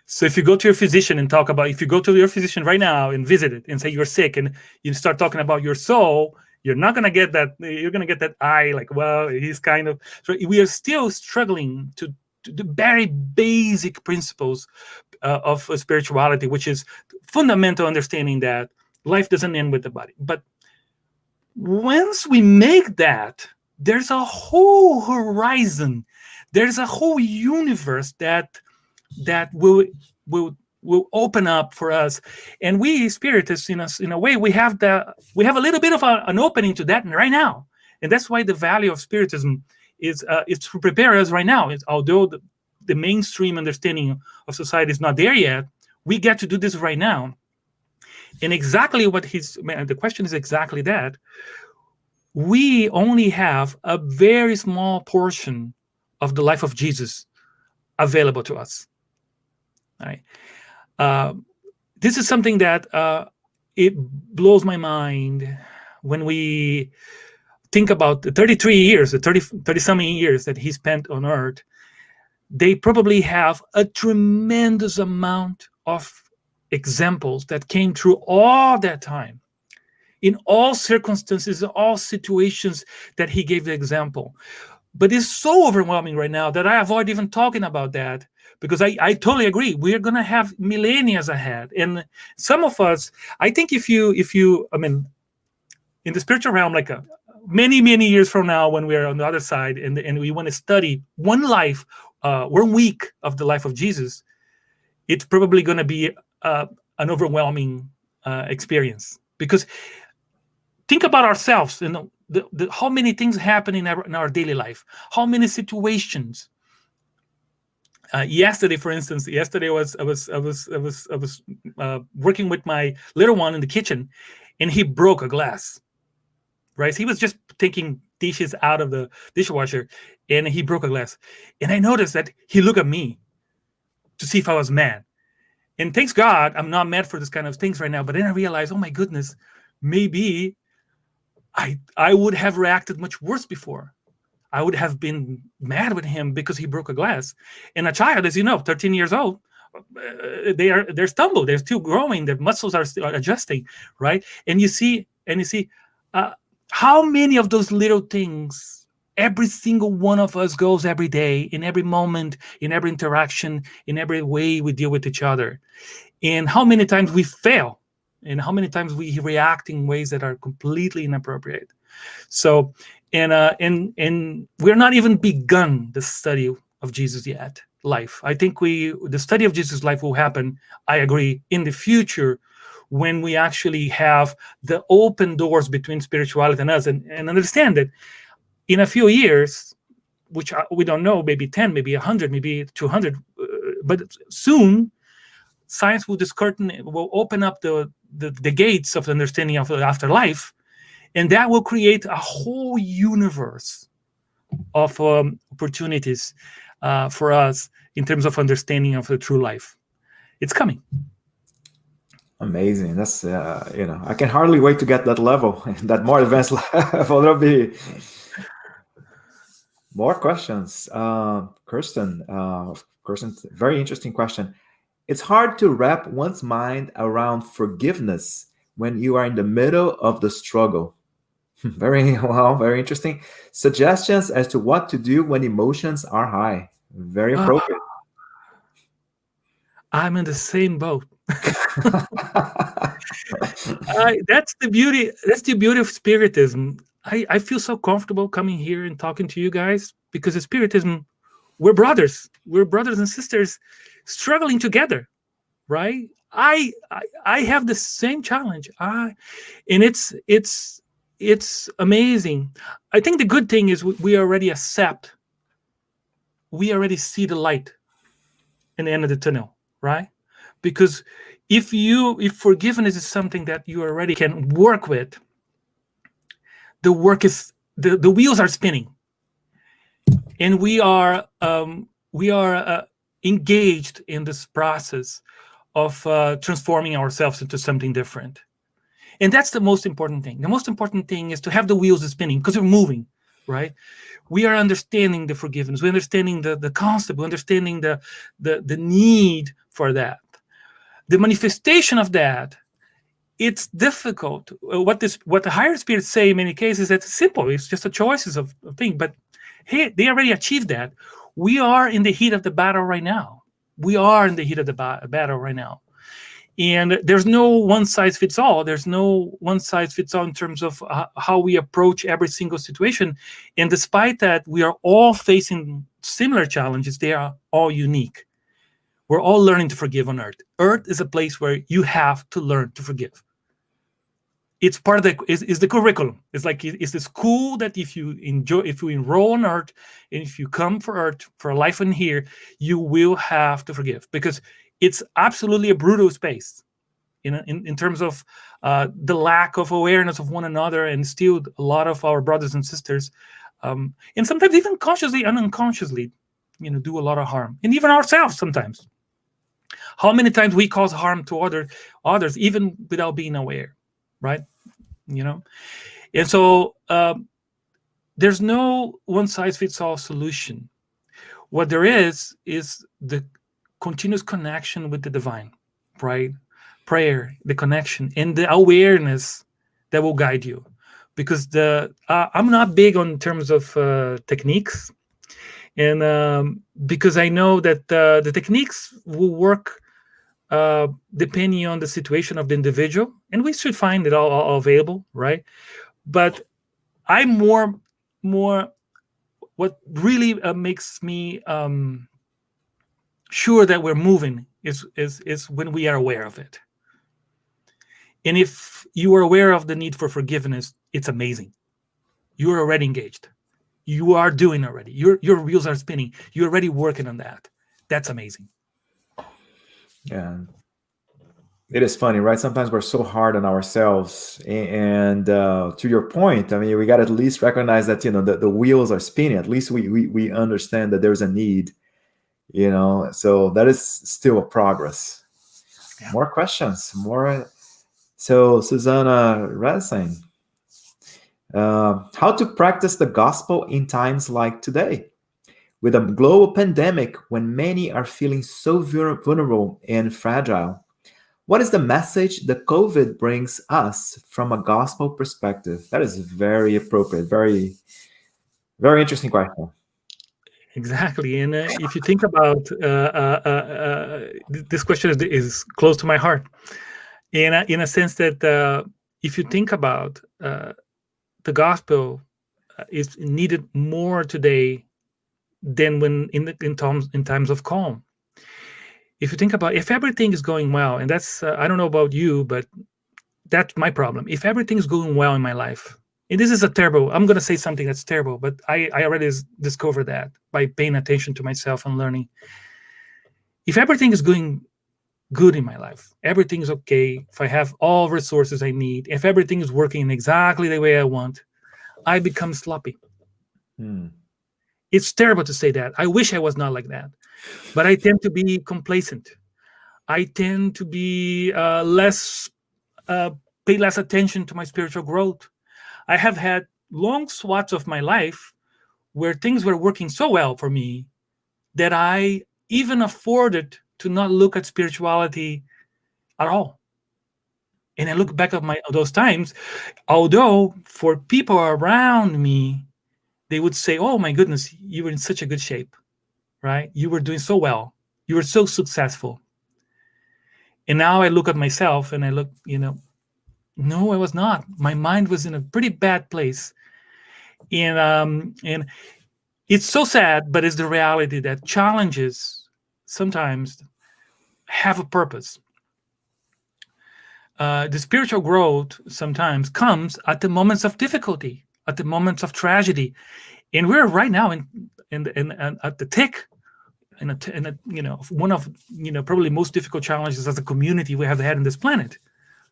So if you go to your physician and talk about, if you go to your physician right now and visit it and say you're sick and you start talking about your soul, you're not going to get that. You're going to get that eye like, well, he's kind of. So we are still struggling to the very basic principles of spirituality, which is fundamental understanding that life doesn't end with the body. But once we make that, there's a whole horizon. There's a whole universe that will open up for us, and we spiritists, in a way, we have a little bit of an opening to that right now, and that's why the value of spiritism is it's to prepare us right now. Although the mainstream understanding of society is not there yet, we get to do this right now. And exactly what the question is exactly that. We only have a very small portion of the life of Jesus available to us. Right. This is something that it blows my mind when we think about the 33 years, the 30-something years that he spent on Earth. They probably have a tremendous amount of examples that came through all that time, in all circumstances, in all situations that he gave the example. But it's so overwhelming right now that I avoid even talking about that, because I totally agree. We're going to have millennia ahead. And some of us, I think if you, I mean, in the spiritual realm, like many, many years from now, when we're on the other side and we want to study one life, 1 week of the life of Jesus, it's probably going to be an overwhelming experience. Because think about ourselves and how many things happen in our daily life, how many situations. Yesterday, for instance, I was working with my little one in the kitchen, and he broke a glass. Right, he was just taking dishes out of the dishwasher, and he broke a glass. And I noticed that he looked at me to see if I was mad. And thanks God, I'm not mad for this kind of things right now. But then I realized, oh my goodness, maybe I would have reacted much worse before. I would have been mad with him because he broke a glass. And a child, as you know, 13 years old, they're stumbled. They're still growing. Their muscles are still adjusting, right? And you see, how many of those little things every single one of us goes every day, in every moment, in every interaction, in every way we deal with each other. And how many times we fail, and how many times we react in ways that are completely inappropriate. So, and we're not even begun the study of Jesus yet. Life. I think the study of Jesus' life will happen, I agree, in the future, when we actually have the open doors between spirituality and us, and understand that in a few years, which we don't know, maybe 10, maybe 100, maybe 200, but soon science will will open up the gates of the understanding of the afterlife, and that will create a whole universe of opportunities for us in terms of understanding of the true life. It's coming. Amazing. That's I can hardly wait to get that level, that more advanced level. That'll be more questions. Kirsten, very interesting question. It's hard to wrap one's mind around forgiveness when you are in the middle of the struggle. Very interesting. Suggestions as to what to do when emotions are high. Very appropriate. I'm in the same boat. That's the beauty. That's the beauty of Spiritism. I feel so comfortable coming here and talking to you guys because in Spiritism, we're brothers. We're brothers and sisters struggling together, right? I have the same challenge. And it's amazing. I think the good thing is we already accept. We already see the light in the end of the tunnel, right? Because if forgiveness is something that you already can work with, the work is the wheels are spinning, and we are engaged in this process of transforming ourselves into something different. And that's the most important thing. The most important thing is to have the wheels spinning because we're moving, right? We are understanding the forgiveness. We're understanding the concept. We're understanding the need for that. The manifestation of that, it's difficult. What the higher spirits say in many cases is that it's simple. It's just a choices of thing. But hey, they already achieved that. We are in the heat of the battle right now. We are in the heat of the battle right now. And there's no one size fits all. There's no one size fits all in terms of how we approach every single situation. And despite that, we are all facing similar challenges. They are all unique. We're all learning to forgive on Earth. Earth is a place where you have to learn to forgive. It's part of is the curriculum. It's like it's the school that if you enroll on Earth, and if you come for Earth for a life in here, you will have to forgive because it's absolutely a brutal space, in terms of the lack of awareness of one another, and still a lot of our brothers and sisters, and sometimes even consciously and unconsciously, do a lot of harm, and even ourselves sometimes. How many times we cause harm to others even without being aware, right? And so there's no one size fits all solution. What there is the continuous connection with the divine, right? Prayer, the connection, and the awareness that will guide you. Because I'm not big on terms of techniques, and because I know that the techniques will work depending on the situation of the individual, and we should find it all available, right? But I'm more what really makes me sure that we're moving is when we are aware of it. And if you are aware of the need for forgiveness, it's amazing. You're already engaged. You are doing already. Your wheels are spinning. You're already working on that. That's amazing. Yeah. It is funny, right? Sometimes we're so hard on ourselves, and to your point, I mean, we got to at least recognize that the wheels are spinning. At least we understand that there's a need, So that is still a progress. Yeah. More questions, more. So Susanna Resem, how to practice the gospel in times like today, with a global pandemic when many are feeling so vulnerable and fragile. What is the message that COVID brings us from a gospel perspective? That is very appropriate. Very, very interesting question. Exactly. And if you think about this question is close to my heart, in a sense that if you think about the gospel is needed more today than when in times of calm. if you think about, if everything is going well, and that's I don't know about you, but that's my problem. If everything is going well in my life, and this is a terrible, I'm going to say something that's terrible, but I already discovered that by paying attention to myself and learning. If everything is going good in my life, everything is okay, if I have all resources I need, if everything is working exactly the way I want, I become sloppy. Hmm. It's terrible to say that. I wish I was not like that, but I tend to be complacent. I tend to be less, uh, pay less attention to my spiritual growth. I have had long swaths of my life where things were working so well for me that I even afforded to not look at spirituality at all. And I look back at those times, although for people around me, they would say, "Oh my goodness, you were in such a good shape, right? You were doing so well. You were so successful." And now I look at myself and I look, no, I was not. My mind was in a pretty bad place. And it's so sad, but it's the reality that challenges sometimes have a purpose. The spiritual growth sometimes comes at the moments of difficulty, at the moments of tragedy, and we're right now in at the tick in a one of probably most difficult challenges as a community we have had in this planet,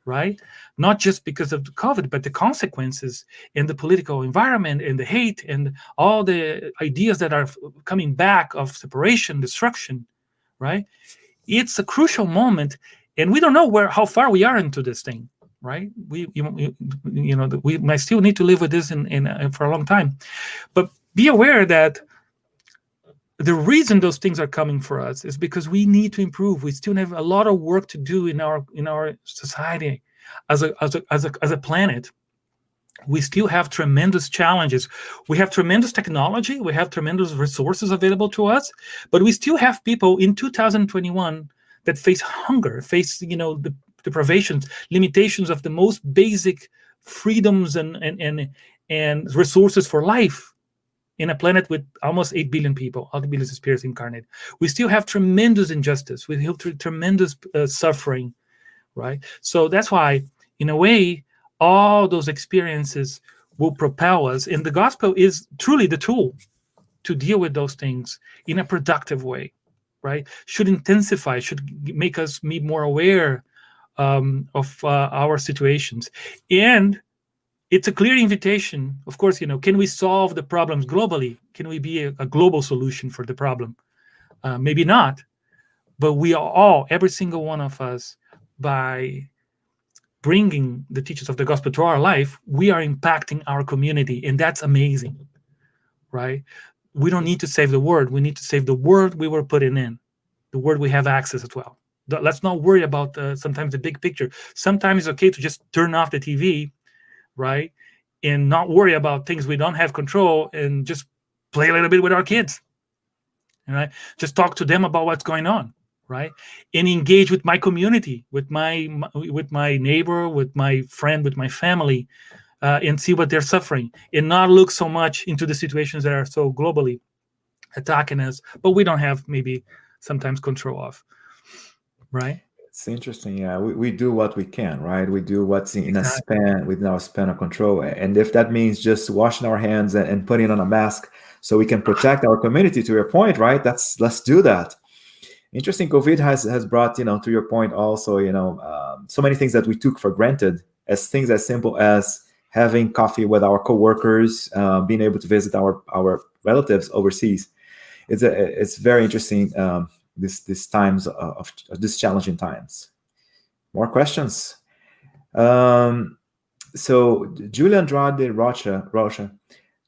right? Not just because of the COVID, but the consequences in the political environment and the hate and all the ideas that are coming back of separation, destruction, right? It's a crucial moment, and we don't know how far we are into this thing, right? We might still need to live with this for a long time, but be aware that the reason those things are coming for us is because we need to improve. We still have a lot of work to do in our society as a planet. We still have tremendous challenges. We have tremendous technology. We have tremendous resources available to us, but we still have people in 2021 that face hunger, face the deprivations, limitations of the most basic freedoms and resources for life in a planet with almost 8 billion people, all the billions of spirits incarnate. We still have tremendous injustice. We have tremendous suffering, right? So that's why, in a way, all those experiences will propel us. And the gospel is truly the tool to deal with those things in a productive way, right? Should intensify, should make us be more aware of our situations. And it's a clear invitation. Of course, can we solve the problems globally? Can we be a global solution for the problem? Maybe not, but we are all, every single one of us, by bringing the teachings of the gospel to our life, we are impacting our community, and that's amazing, right? We don't need to save the world. We need to save the world we were putting in, the world we have access as well. Let's not worry about sometimes the big picture. Sometimes it's okay to just turn off the TV, right? And not worry about things we don't have control and just play a little bit with our kids, right? Just talk to them about what's going on, right? And engage with my community, with my neighbor, with my friend, with my family, and see what they're suffering, and not look so much into the situations that are so globally attacking us, but we don't have maybe sometimes control of, right? It's interesting. Yeah, we do what we can, right? We do what's in a Exactly. span within our span of control. And if that means just washing our hands and putting on a mask so we can protect our community, to your point, right? Let's do that. Interesting. COVID has brought, to your point also, so many things that we took for granted, as things as simple as having coffee with our coworkers, being able to visit our relatives overseas. It's very interesting. This times of these challenging times. More questions. Um, so Julia Andrade Rocha,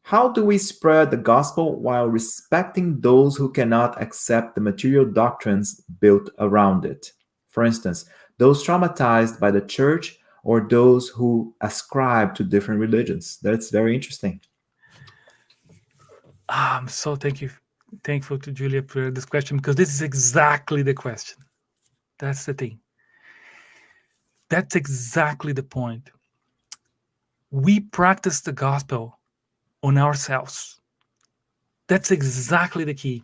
how do we spread the gospel while respecting those who cannot accept the material doctrines built around it? For instance, those traumatized by the church or those who ascribe to different religions. That's very interesting. I'm so thankful to Julia for this question, because this is exactly the question. That's the thing. That's exactly the point. We practice the gospel on ourselves. That's exactly the key.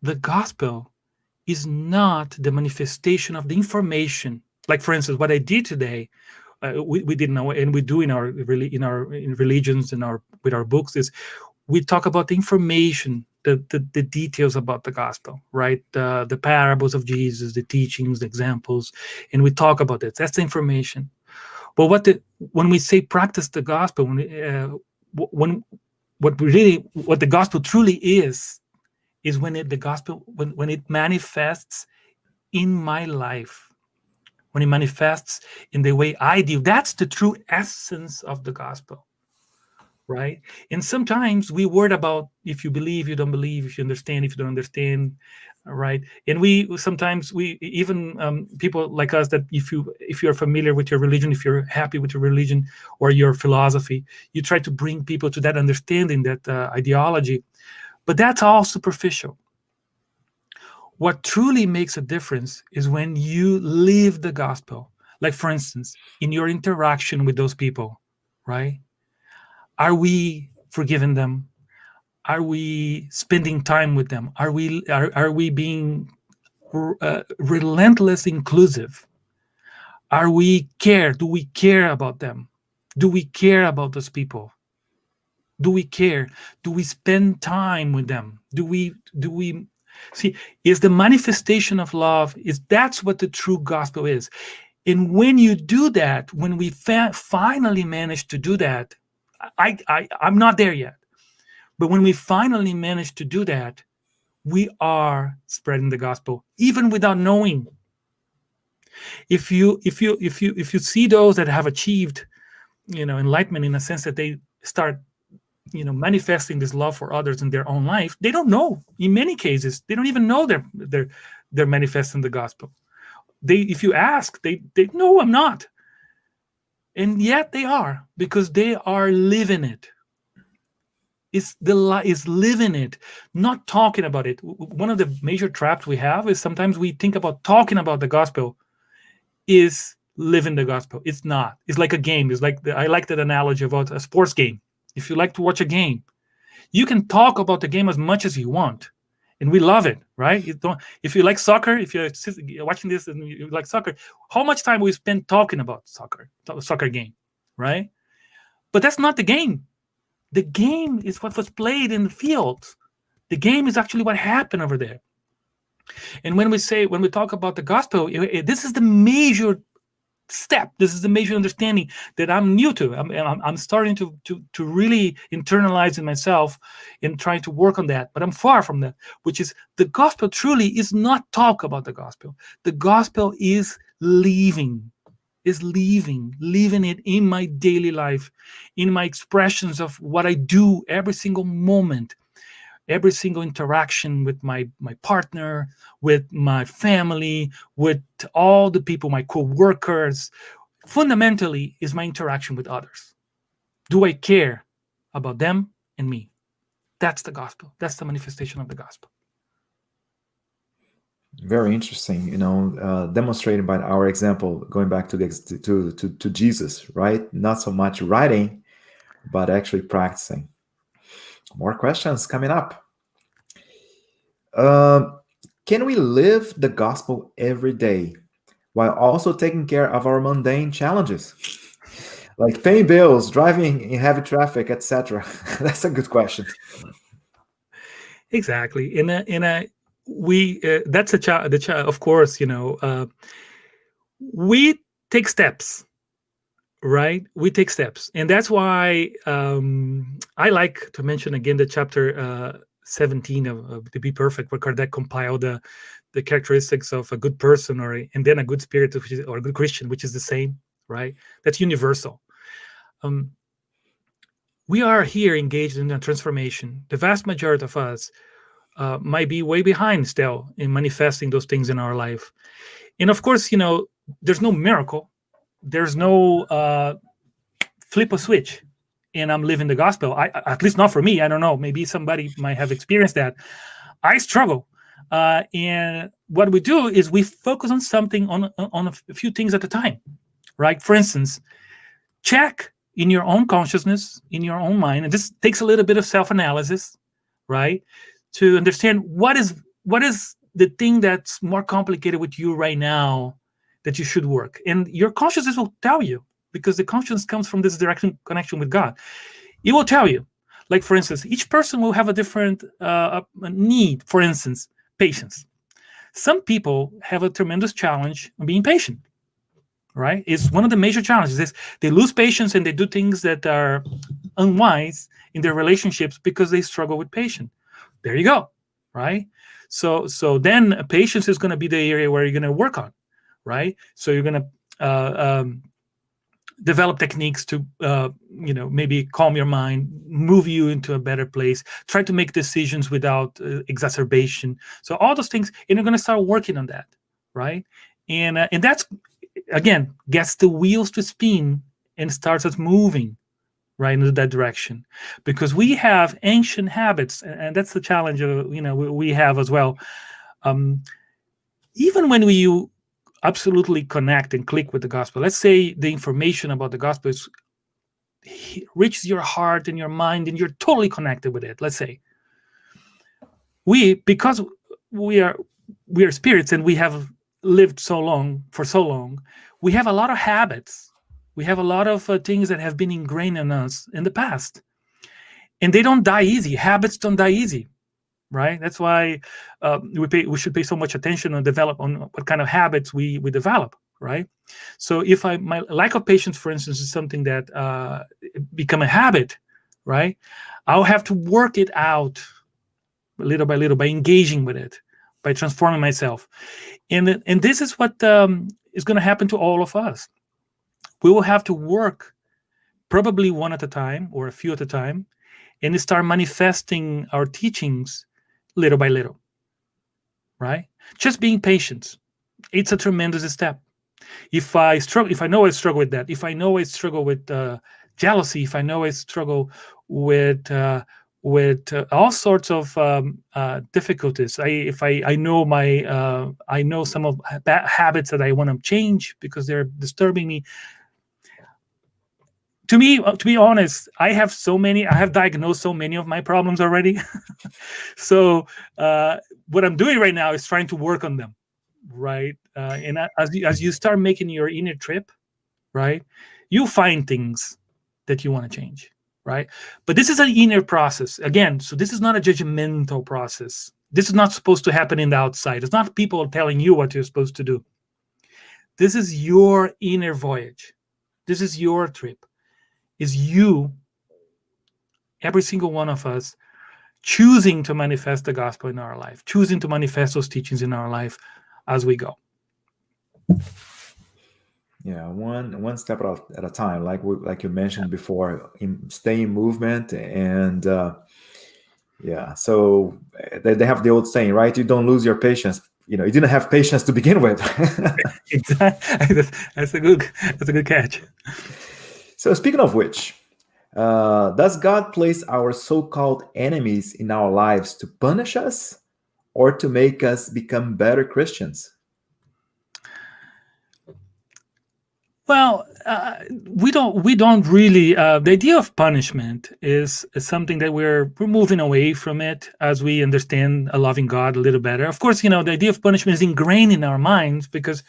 The gospel is not the manifestation of the information. Like, for instance, what I did today, we didn't know, and we do in our in religions, with our books, is we talk about the information, the details about the gospel, right? The parables of Jesus, the teachings, the examples, and we talk about it. That's the information. But when we say practice the gospel, when what the gospel truly is when the gospel when it manifests in my life, when it manifests in the way I do. That's the true essence of the gospel, right? And sometimes we worry about if you believe, you don't believe, if you understand, if you don't understand, right? And we sometimes even people like us, that if you're familiar with your religion, if you're happy with your religion or your philosophy, you try to bring people to that understanding, that ideology, but that's all superficial. What truly makes a difference is when you live the gospel. Like, for instance, in your interaction with those people, right? Are we forgiving them? Are we spending time with them? Are we being relentless inclusive? Are we care? Do we care about them? Do we care about those people? Do we care? Do we spend time with them? Do we see? Is the manifestation of love, is that's what the true gospel is. And when you do that, when we finally manage to do that, I'm not there yet, but when we finally manage to do that, we are spreading the gospel, even without knowing. If you see those that have achieved, enlightenment, in a sense that they start, manifesting this love for others in their own life, they don't know. In many cases, they don't even know they're manifesting the gospel. If you ask, they no, I'm not. And yet they are, because they are living it. Is living it, not talking about it. One of the major traps we have is sometimes we think about talking about the gospel is living the gospel. It's not. It's like a game. It's like I like that analogy about a sports game. If you like to watch a game, you can talk about the game as much as you want, and we love it, right? If you like soccer, if you're watching this and you like soccer, how much time we spend talking about soccer game, right? But that's not the game. The game is what was played in the field. The game is actually what happened over there. And when we talk about the gospel, this is the major step. This is the major understanding that I'm new to. I'm starting to really internalize in myself and trying to work on that. But I'm far from that, which is the gospel truly is not talk about the gospel. The gospel is living it in my daily life, in my expressions of what I do every single moment, every single interaction with my partner, with my family, with all the people, my co-workers. Fundamentally is my interaction with others. Do I care about them and me? That's the gospel. That's the manifestation of the gospel. Very interesting, demonstrated by our example, going back to Jesus, right? Not so much writing, but actually practicing. More questions coming up. Can we live the gospel every day while also taking care of our mundane challenges, like paying bills, driving in heavy traffic, etc.? That's a good question. Exactly. That's of course, we take steps, right? We take steps. And that's why I like to mention again the chapter 17 of To Be Perfect, where Kardec compiled the characteristics of a good person, and then a good spirit, or a good Christian, which is the same, right? That's universal. We are here engaged in a transformation. The vast majority of us might be way behind still in manifesting those things in our life. And of course, there's no miracle. There's no flip a switch and I'm living the gospel. At least not for me. I don't know. Maybe somebody might have experienced that. I struggle. And what we do is we focus on something, on a few things at a time, right? For instance, check in your own consciousness, in your own mind, and this takes a little bit of self-analysis, right? To understand what is the thing that's more complicated with you right now that you should work. And your consciousness will tell you, because the consciousness comes from this direct connection with God. It will tell you. Like, for instance, each person will have a different need. For instance, patience. Some people have a tremendous challenge on being patient, right? It's one of the major challenges is they lose patience and they do things that are unwise in their relationships because they struggle with patience. There you go, right? So then patience is going to be the area where you're going to work on, right? So you're going to develop techniques to maybe calm your mind, move you into a better place, try to make decisions without exacerbation. So all those things, and you're going to start working on that, right? And that's, again, gets the wheels to spin and starts us moving right into that direction, because we have ancient habits, and that's the challenge we have as well. Even when we absolutely connect and click with the gospel, let's say the information about the gospel reaches your heart and your mind and you're totally connected with it. Let's say because we are spirits and we have lived for so long, we have a lot of habits. We have a lot of things that have been ingrained in us in the past, and they don't die easy. Habits don't die easy, right? That's why we should pay so much attention on what kind of habits we develop, right? So if my lack of patience, for instance, is something that become a habit, right? I'll have to work it out little by little by engaging with it, by transforming myself, and this is what is going to happen to all of us. We will have to work probably one at a time or a few at a time, and start manifesting our teachings little by little, right? Just being patient. It's a tremendous step. If I know I struggle with that, if I know I struggle with jealousy, if I know I struggle with all sorts of difficulties, I know some of bad habits that I want to change because they're disturbing me. To be honest, I have diagnosed so many of my problems already. So what I'm doing right now is trying to work on them, right? And as you start making your inner trip, right, you find things that you want to change, right? But this is an inner process again. So this is not a judgmental process. This is not supposed to happen in the outside. It's not people telling you what you're supposed to do. This is your inner voyage. This is your trip. Is you, every single one of us, choosing to manifest the gospel in our life, choosing to manifest those teachings in our life as we go. Yeah, one step at a time, like you mentioned before, stay in movement, and so they have the old saying, right? You don't lose your patience. You didn't have patience to begin with. Exactly. That's a good catch. So speaking of which, does God place our so-called enemies in our lives to punish us or to make us become better Christians? Well, we don't really. The idea of punishment is something that we're moving away from it as we understand a loving God a little better. Of course, the idea of punishment is ingrained in our minds because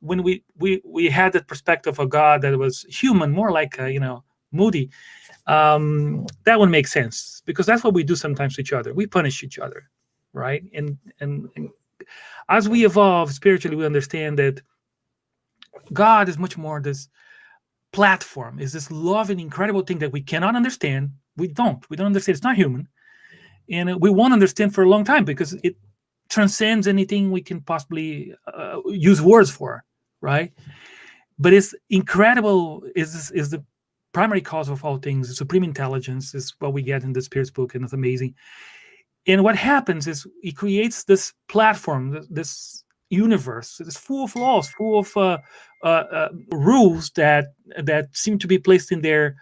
when we had that perspective of God that was human, more like moody, that would make sense because that's what we do sometimes to each other. We punish each other, right? And as we evolve spiritually, we understand that God is much more this platform, is this loving, incredible thing that we cannot understand. We don't understand. It's not human. And we won't understand for a long time because it transcends anything we can possibly use words for, right? But it's incredible, is the primary cause of all things. The supreme intelligence is what we get in the Spirit's book, and it's amazing. And what happens is he creates this platform, this universe. It's full of laws, full of rules that seem to be placed in there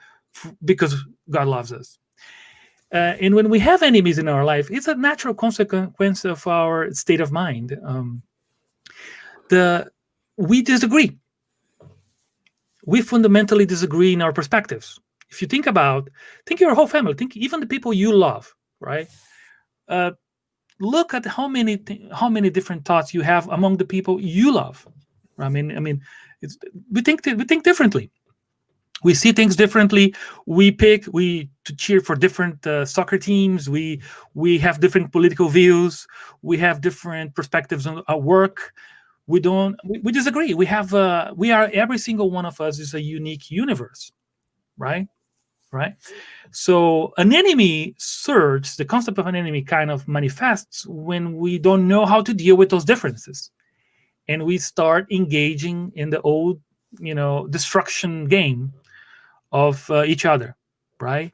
because God loves us. And when we have enemies in our life, it's a natural consequence of our state of mind. We disagree. We fundamentally disagree in our perspectives. If you think your whole family, think even the people you love, right? look at how many different thoughts you have among the people you love. It's, we think differently. We see things differently. We to cheer for different soccer teams. We have different political views. We have different perspectives on our work. We disagree. We are, every single one of us is a unique universe, right? Right. So an enemy surge, the concept of an enemy kind of manifests when we don't know how to deal with those differences, and we start engaging in the old, destruction game of each other, right?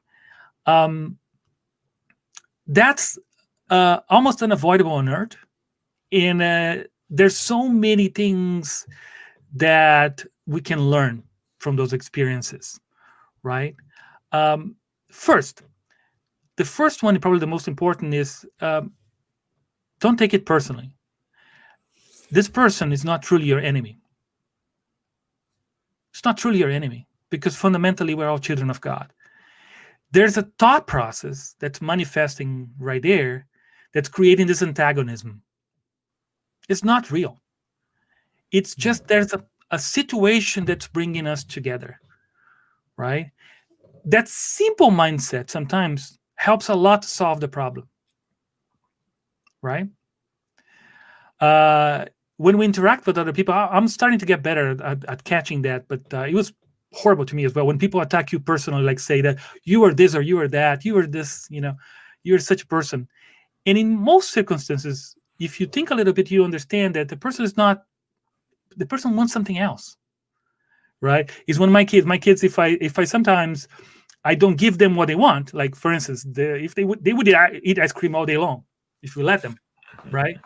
Um, that's almost unavoidable on Earth, and there's so many things that we can learn from those experiences, right? Um, first, the first one, probably the most important, is don't take it personally. This person is not truly your enemy. It's not truly your enemy, because fundamentally we're all children of God. There's a thought process that's manifesting right there that's creating this antagonism. It's not real. It's just there's a situation that's bringing us together, right? That simple mindset sometimes helps a lot to solve the problem, right? When we interact with other people, I'm starting to get better at catching that, but it was horrible to me as well. When people attack you personally, like say that you are this or you are that, you are this, you're such a person. And in most circumstances, if you think a little bit, you understand that the person wants something else, right? Is when my kids, if I sometimes I don't give them what they want, like for instance, if they would eat ice cream all day long, if you let them, right?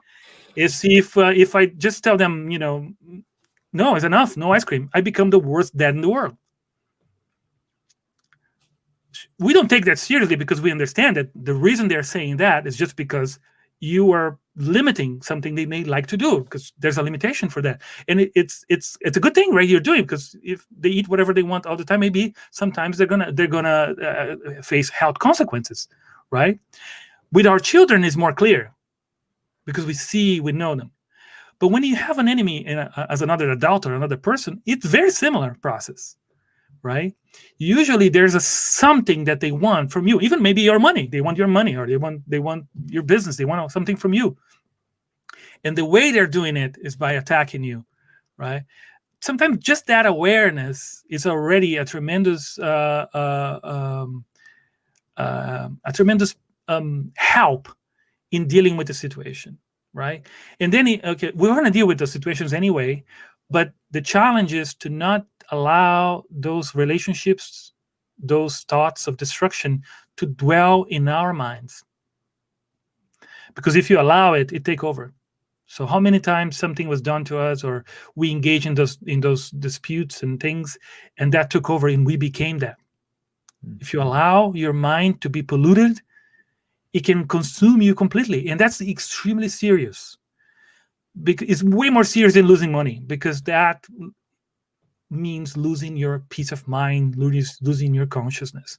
Is if I just tell them, no, it's enough, no ice cream, I become the worst dad in the world. We don't take that seriously because we understand that the reason they're saying that is just because you are limiting something they may like to do, because there's a limitation for that. And it's a good thing, right? You're doing, because if they eat whatever they want all the time, maybe sometimes they're gonna face health consequences, right? With our children, is more clear because we know them. But when you have an enemy as another adult or another person, it's very similar process, right? Usually there's something that they want from you, even maybe your money. They want your money, or they want your business. They want something from you. And the way they're doing it is by attacking you, right? Sometimes just that awareness is already a tremendous help in dealing with the situation, right? And then we're going to deal with those situations anyway, but the challenge is to not allow those relationships, those thoughts of destruction, to dwell in our minds, because if you allow it take over. So how many times something was done to us, or we engage in those disputes and things, and that took over and we became that. If you allow your mind to be polluted, it can consume you completely, and that's extremely serious. Because it's way more serious than losing money, because that means losing your peace of mind, losing your consciousness,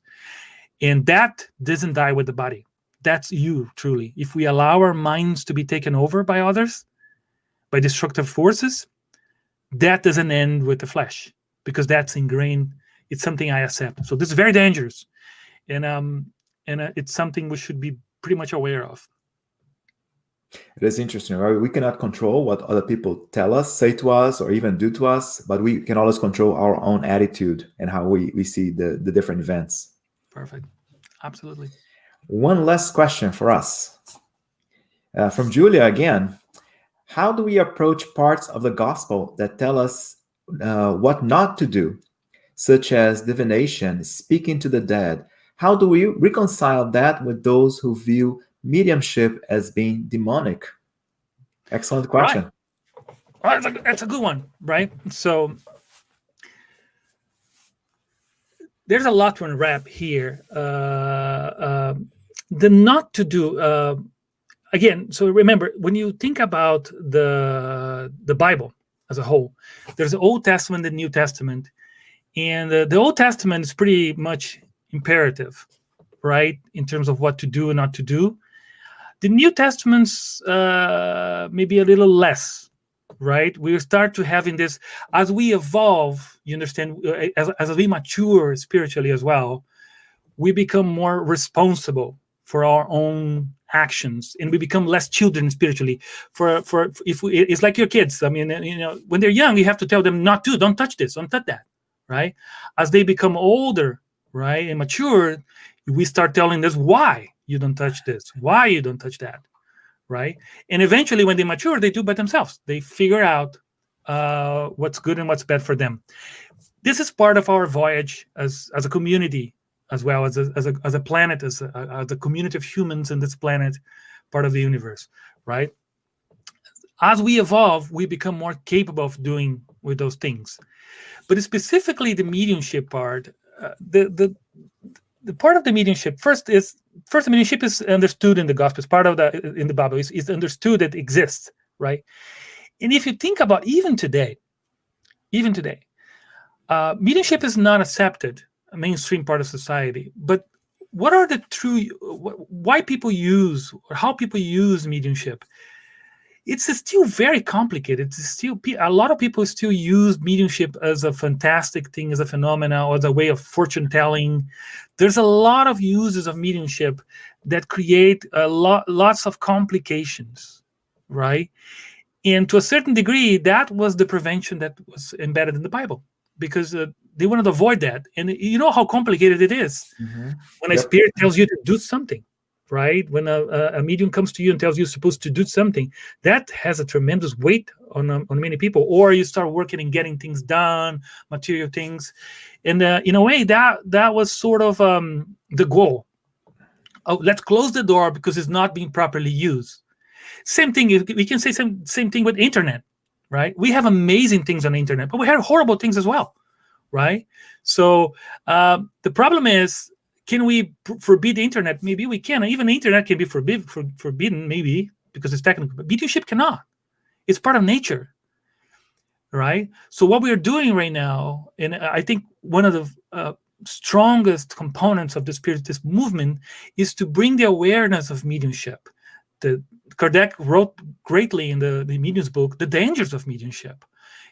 and that doesn't die with the body. That's you, truly. If we allow our minds to be taken over by others, by destructive forces, that doesn't end with the flesh, because that's ingrained. It's something I accept. So this is very dangerous, and it's something we should be pretty much aware of. It is interesting, right? We cannot control what other people tell us, say to us, or even do to us, but we can always control our own attitude and how we see the different events. Perfect. Absolutely. One last question for us. From Julia again. How do we approach parts of the gospel that tell us what not to do, such as divination, speaking to the dead? How do we reconcile that with those who view mediumship as being demonic? Excellent question. Right. That's a good one, right? So there's a lot to unwrap here. The not to do, again, so remember, when you think about the Bible as a whole, there's the Old Testament and New Testament. And the Old Testament is pretty much imperative, right, in terms of what to do and not to do. The New Testament's maybe a little less, right? We start to having this as we evolve. You understand, as we mature spiritually as well, we become more responsible for our own actions, and we become less children spiritually. For if we, it's like your kids. I mean, when they're young, you have to tell them not to, don't touch this, don't touch that, right? As they become older, right, and mature, we start telling them why you don't touch this, why you don't touch that, right? And eventually, when they mature, they do by themselves. They figure out what's good and what's bad for them. This is part of our voyage as a community, as well as a planet, as a community of humans in this planet, part of the universe, right? As we evolve, we become more capable of doing with those things. But specifically the mediumship part, the part of the mediumship, first the mediumship is understood in the gospel. It's part of in the Bible. Is understood, that exists, right? And if you think about even today, mediumship is not accepted a mainstream part of society. But what are the true, why people use, or how people use mediumship? It's still very complicated. It's still, a lot of people still use mediumship as a fantastic thing, as a phenomenon, or as a way of fortune telling. There's a lot of uses of mediumship that create lots of complications, right? And to a certain degree, that was the prevention that was embedded in the Bible, because they wanted to avoid that. And you know how complicated it is when a spirit tells you to do something, right? When a medium comes to you and tells you you're supposed to do something, that has a tremendous weight on many people. Or you start working and getting things done, material things. And in a way, that was sort of the goal. Oh, let's close the door because it's not being properly used. Same thing, we can say same thing with internet, right? We have amazing things on the internet, but we have horrible things as well, right? So the problem is, can we forbid the internet? Maybe we can. Even the internet can be forbidden, maybe, because it's technical. But mediumship cannot. It's part of nature, right? So what we are doing right now, and I think one of the strongest components of the Spiritist movement is to bring the awareness of mediumship. Kardec wrote greatly in the Medium's book, The Dangers of Mediumship.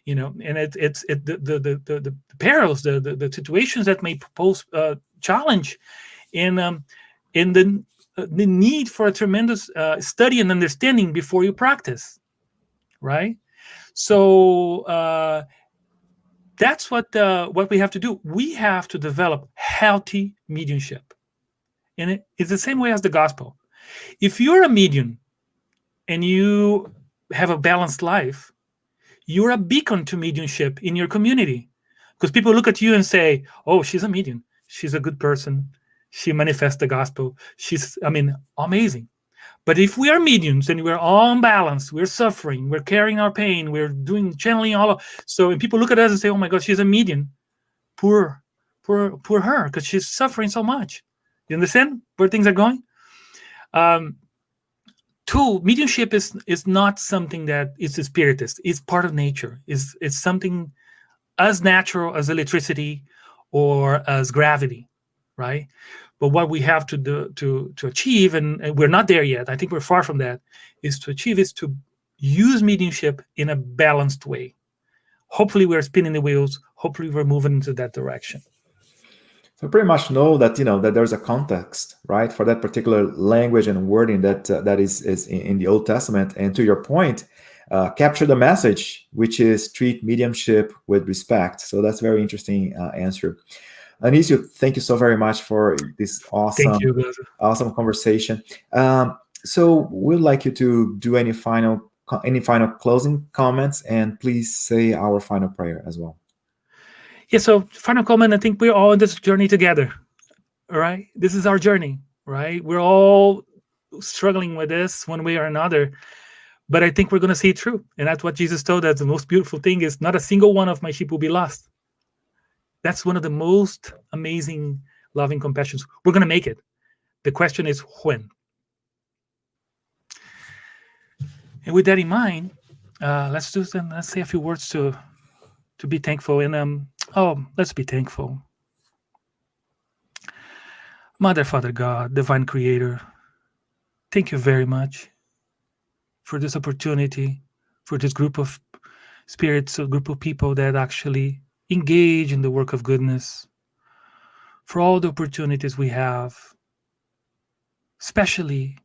And it's the perils, the situations that may pose challenge, in the need for a tremendous study and understanding before you practice, right? So that's what we have to do. We have to develop healthy mediumship, and it's the same way as the gospel. If you're a medium and you have a balanced life, you're a beacon to mediumship in your community, because people look at you and say, oh, she's a medium, she's a good person, she manifests the gospel, she's amazing. But if we are mediums and we're all unbalanced, we're suffering, we're carrying our pain, we're doing channeling and people look at us and say, oh my God, she's a medium, poor her, because she's suffering so much. You understand where things are going? Two, mediumship is not something that is a spiritist. It's part of nature. It's something as natural as electricity or as gravity, right? But what we have to do to achieve, and we're not there yet, I think we're far from that, is to use mediumship in a balanced way. Hopefully we're spinning the wheels. Hopefully we're moving into that direction. So pretty much know that that there's a context, right, for that particular language and wording that is in the Old Testament. And to your point, capture the message, which is treat mediumship with respect. So that's a very interesting answer. Anisio, thank you so very much for this awesome conversation. So we'd like you to do any final closing comments, and please say our final prayer as well. Yeah, so final comment, I think we're all in this journey together, all right? This is our journey, right? We're all struggling with this one way or another, but I think we're going to see it through. And that's what Jesus told us. The most beautiful thing is not a single one of my sheep will be lost. That's one of the most amazing loving compassions. We're going to make it. The question is when. And with that in mind, let's say a few words to be thankful. And let's be thankful. Mother, Father God, Divine Creator, Thank you very much for this opportunity, for this group of spirits, a group of people that actually engage in the work of goodness, for all the opportunities we have, especially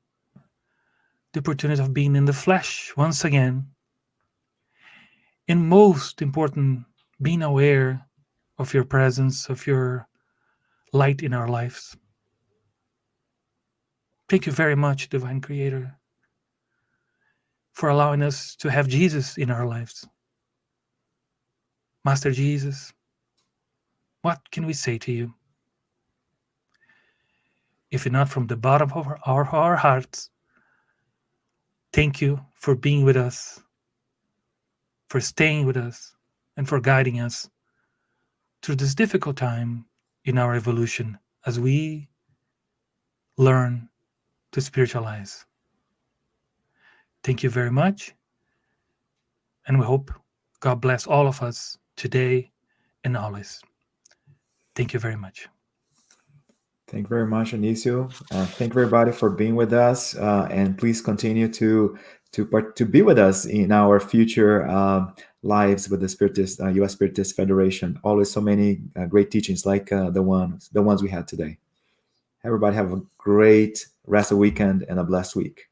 the opportunity of being in the flesh once again, and most important, being aware of your presence, of your light in our lives. Thank you very much, Divine Creator, for allowing us to have Jesus in our lives. Master Jesus, what can we say to you? If not from the bottom of our hearts, thank you for being with us, for staying with us, and for guiding us through this difficult time in our evolution as we learn to spiritualize. Thank you very much, and we hope God bless all of us today and always. Thank you very much. Thank you very much, Anisio. Thank everybody for being with us, and please continue to be with us in our future lives with the Spiritist U.S. Spiritist Federation. Always so many great teachings like the ones we had today. Everybody have a great rest of the weekend and a blessed week.